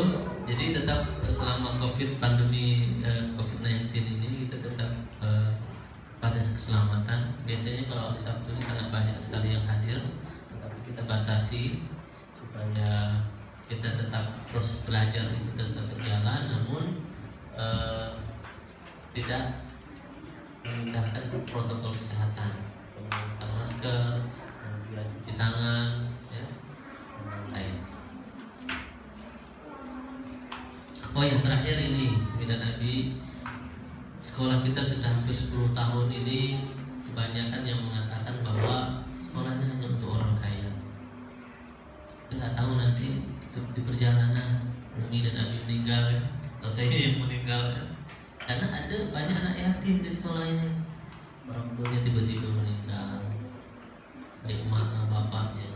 jadi tetap selama pandemi COVID-19 ini kita tetap pada keselamatan. Biasanya kalau hari Sabtu ini sangat banyak sekali yang hadir, tetapi kita batasi supaya kita tetap proses belajar itu tetap berjalan, namun tidak mengindahkan protokol kesehatan, menggunakan masker, kemudian cuci tangan, ya, dan lain. Oh yang terakhir ini, dan Nabi, sekolah kita sudah hampir 10 tahun ini, kebanyakan yang mengatakan bahwa sekolahnya hanya untuk orang kaya. Kita nggak tahu nanti kita di perjalanan Umi dan Abi meninggal, atau saya yang meninggal, karena ada banyak anak yatim di sekolah ini. Orang tuanya tiba-tiba meninggal, baik emak bapaknya.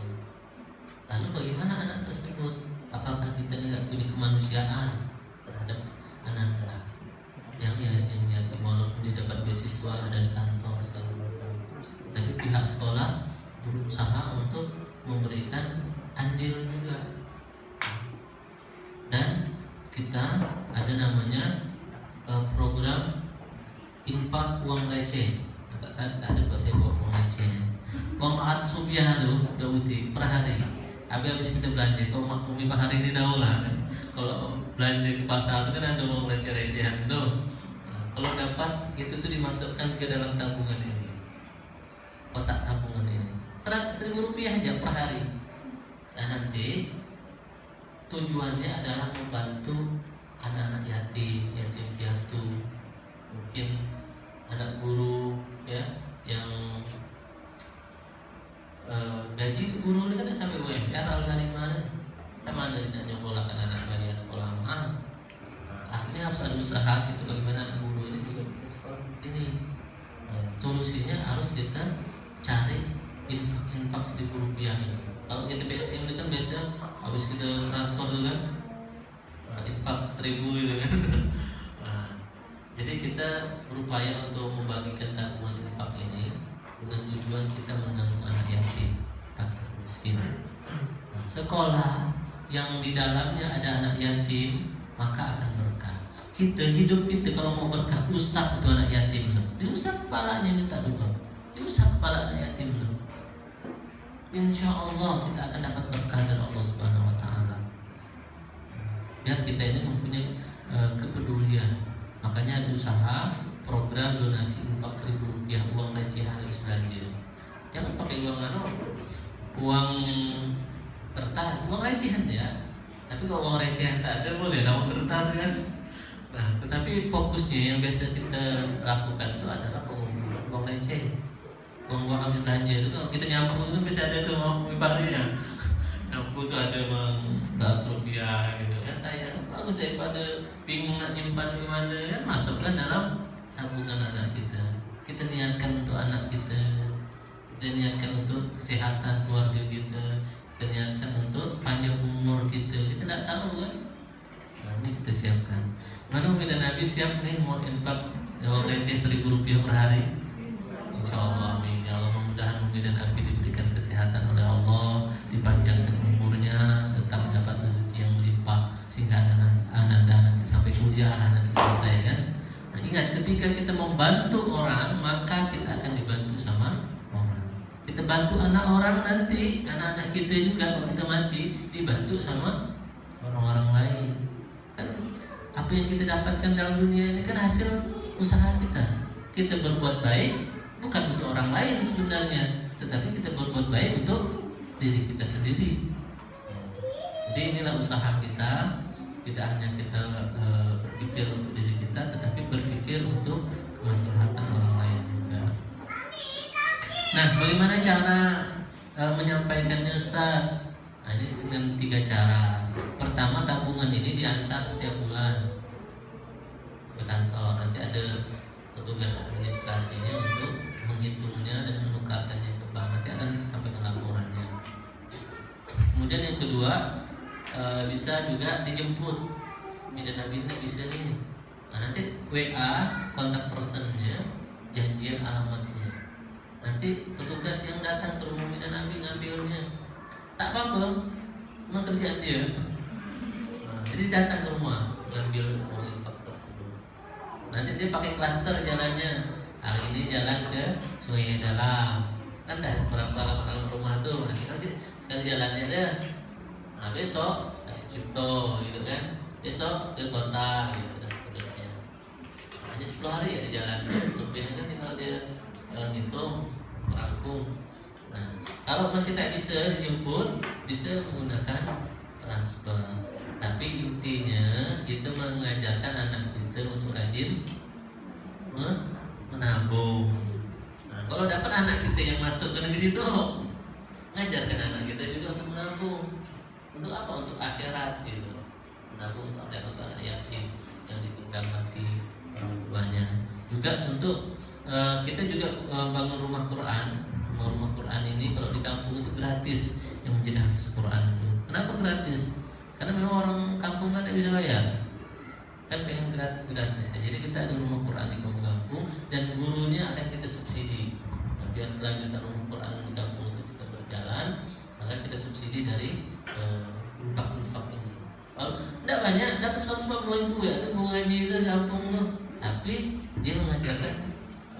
Lalu bagaimana anak tersebut? Apakah kita tidak punya kemanusiaan terhadap anak-anak yang yatim, walaupun dia dapat beasiswa dari kantor segala macam, tapi pihak sekolah berusaha untuk memberikan andil juga. Dan kita ada namanya program infak uang receh. Tak ada bahasa uang receh. Uang maat subiah tu udah uti per hari. Habis kita belanja, kalau Umi Pak hari ini tahu lah kan? Kalau belanja ke pasar itu kan ada uang receh-recehan tuh. Nah, kalau dapat itu tuh dimasukkan ke dalam tabungan ini, kotak tabungan ini, Rp100.000 aja per hari. Dan nanti tujuannya adalah membantu anak-anak yatim, yatim piatu, mungkin anak guru ya yang gaji guru ini kan sampai UMR Al-Karimah, mana tidak nyekolahkan anak dari sekolah mahal. Akhirnya harus ada usaha gitu bagaimana anak guru ini juga bisa sekolah ini. Solusinya harus kita cari infak 1.000 rupiah ini. Kalau kita BSM itu kan biasanya habis kita transport itu kan infak 1.000 gitu kan. Nah, jadi kita berupaya untuk membagikan tabungan infak ini dengan tujuan kita menanggung anak yatim, fakir miskin. Nah, sekolah yang di dalamnya ada anak yatim maka akan berkah. Kita hidup itu kalau mau berkah, usap itu anak yatim loh. Diusap kepalanya minta doa. Diusap kepala anak yatim loh. Insya Allah kita akan dapat berkah dari Allah Subhanahu Wa Taala. Biar kita ini mempunyai kepedulian. Makanya ada usaha program donasi infak 1.000 rupiah, uang recehan habis belanja. Jangan pakai uang kertas, uang recehan ya. Tapi kalau uang recehan tak ada boleh lah uang kertas kan. Nah, tetapi fokusnya yang biasa kita lakukan itu adalah pengumpulan uang receh. Uang habis belanja itu kalau kita nyapu itu bisa ada tuh mau iparnya. Nyapu tuh ada 100 rupiah gitu kan, saya bagus daripada bingung nak nyimpan di mana kan, masukkan dalam tabungan anak kita. Kita niatkan untuk anak kita niatkan untuk kesehatan keluarga kita niatkan untuk panjang umur kita tidak tahu kan. Nah, ini kita siapkan. Mana Umi dan Nabi siap nih mau infak uang receh 1.000 rupiah per hari? Insya Allah amin. Ya Allah, mudah-mudahan Umi dan Nabi diberikan kesehatan oleh Allah, dipanjangkan umurnya, tetap mendapat rezeki yang melimpah sehingga anak nanti sampai kuliah nanti selesai kan. Nah, ingat ketika kita membantu orang maka kita akan dibantu sama orang. Kita bantu anak orang nanti anak-anak kita juga kalau kita mati dibantu sama orang-orang lain. Kan apa yang kita dapatkan dalam dunia ini kan hasil usaha kita. Kita berbuat baik bukan untuk orang lain sebenarnya, tetapi kita berbuat baik untuk diri kita sendiri. Jadi inilah usaha kita. Tidak hanya kita berpikir untuk diri kita, tetapi berpikir untuk kemaslahatan orang lain juga. Nah, bagaimana cara menyampaikannya Ustaz? Nah, ini dengan 3 cara. Pertama, tabungan ini diantar setiap bulan ke kantor. Nanti ada petugas administrasinya untuk menghitungnya dan menukarkannya ke bank. Nanti akan kita sampaikan laporannya. Kemudian yang kedua, bisa juga dijemput. Dan Nabi ini bisa nih. Nah, nanti WA kontak personnya, janjian alamatnya. Nanti petugas yang datang ke rumah dan Nabi ngambilnya. Tak apa-apa, memang kerjaan dia. Nah, jadi datang ke rumah ngambil uang infak tersebut. Nanti dia pakai klaster jalannya. Hari ini jalan ke Sungai Dalam. Kan dah berapa dalam rumah tuh. Nanti sekali jalannya dia. Nah, besok ke Cipto gitu kan. Besok ke kota gitu dan seterusnya. Hanya 10 hari ya di jalan. Lebihnya kan tinggal dia ngitung, merangkum. Nah, kalau masih tak bisa dijemput, bisa menggunakan transfer. Tapi intinya kita mengajarkan anak kita untuk rajin menabung. Nah, kalau dapat anak kita yang masuk ke situ, ngajarkan anak kita juga untuk menabung. Untuk apa? Untuk akhirat gitu. Menabung untuk akhirat, untuk anak yatim yang ditinggal mati orang tuanya. Juga untuk kita juga bangun rumah Quran. Rumah Quran ini kalau di kampung itu gratis, yang menjadi hafiz Quran itu. Kenapa gratis? Karena memang orang kampung kan tidak bisa bayar. Kan pengen gratis. Jadi kita ada rumah Quran di kampung-kampung dan gurunya akan kita subsidi. Nah, biar kelanjutan rumah Quran di kampung itu tetap berjalan, maka kita subsidi dari infak ini. Kalau tidak banyak, dapat 140.000 ya, itu mau ngaji itu di kampung tuh. Tapi dia mengajarkan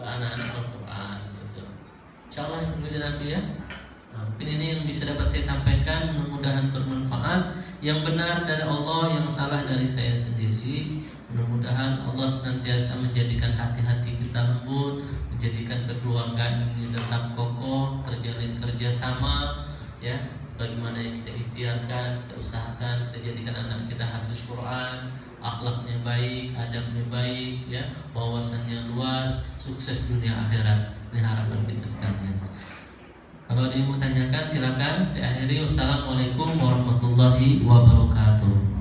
anak-anak Al-Quran gitu. Insyaallah yang mulia Nabi ya. Nah, mungkin ini yang bisa dapat saya sampaikan, mudah-mudahan bermanfaat. Yang benar dari Allah, yang salah dari saya sendiri. Mudah-mudahan Allah senantiasa menjadikan hati-hati kita lembut, menjadikan kekeluargaan ini tetap kokoh, terjalin kerjasama, ya, sebagaimana yang kita ikhtiarkan, kita usahakan, kita jadikan anak kita hafiz Quran, akhlaknya baik, adabnya baik, ya, wawasannya luas, sukses dunia akhirat. Ini harapan kita sekalian. Kalau ada yang mau tanyakan silakan. Saya akhiri. Wassalamualaikum warahmatullahi wabarakatuh.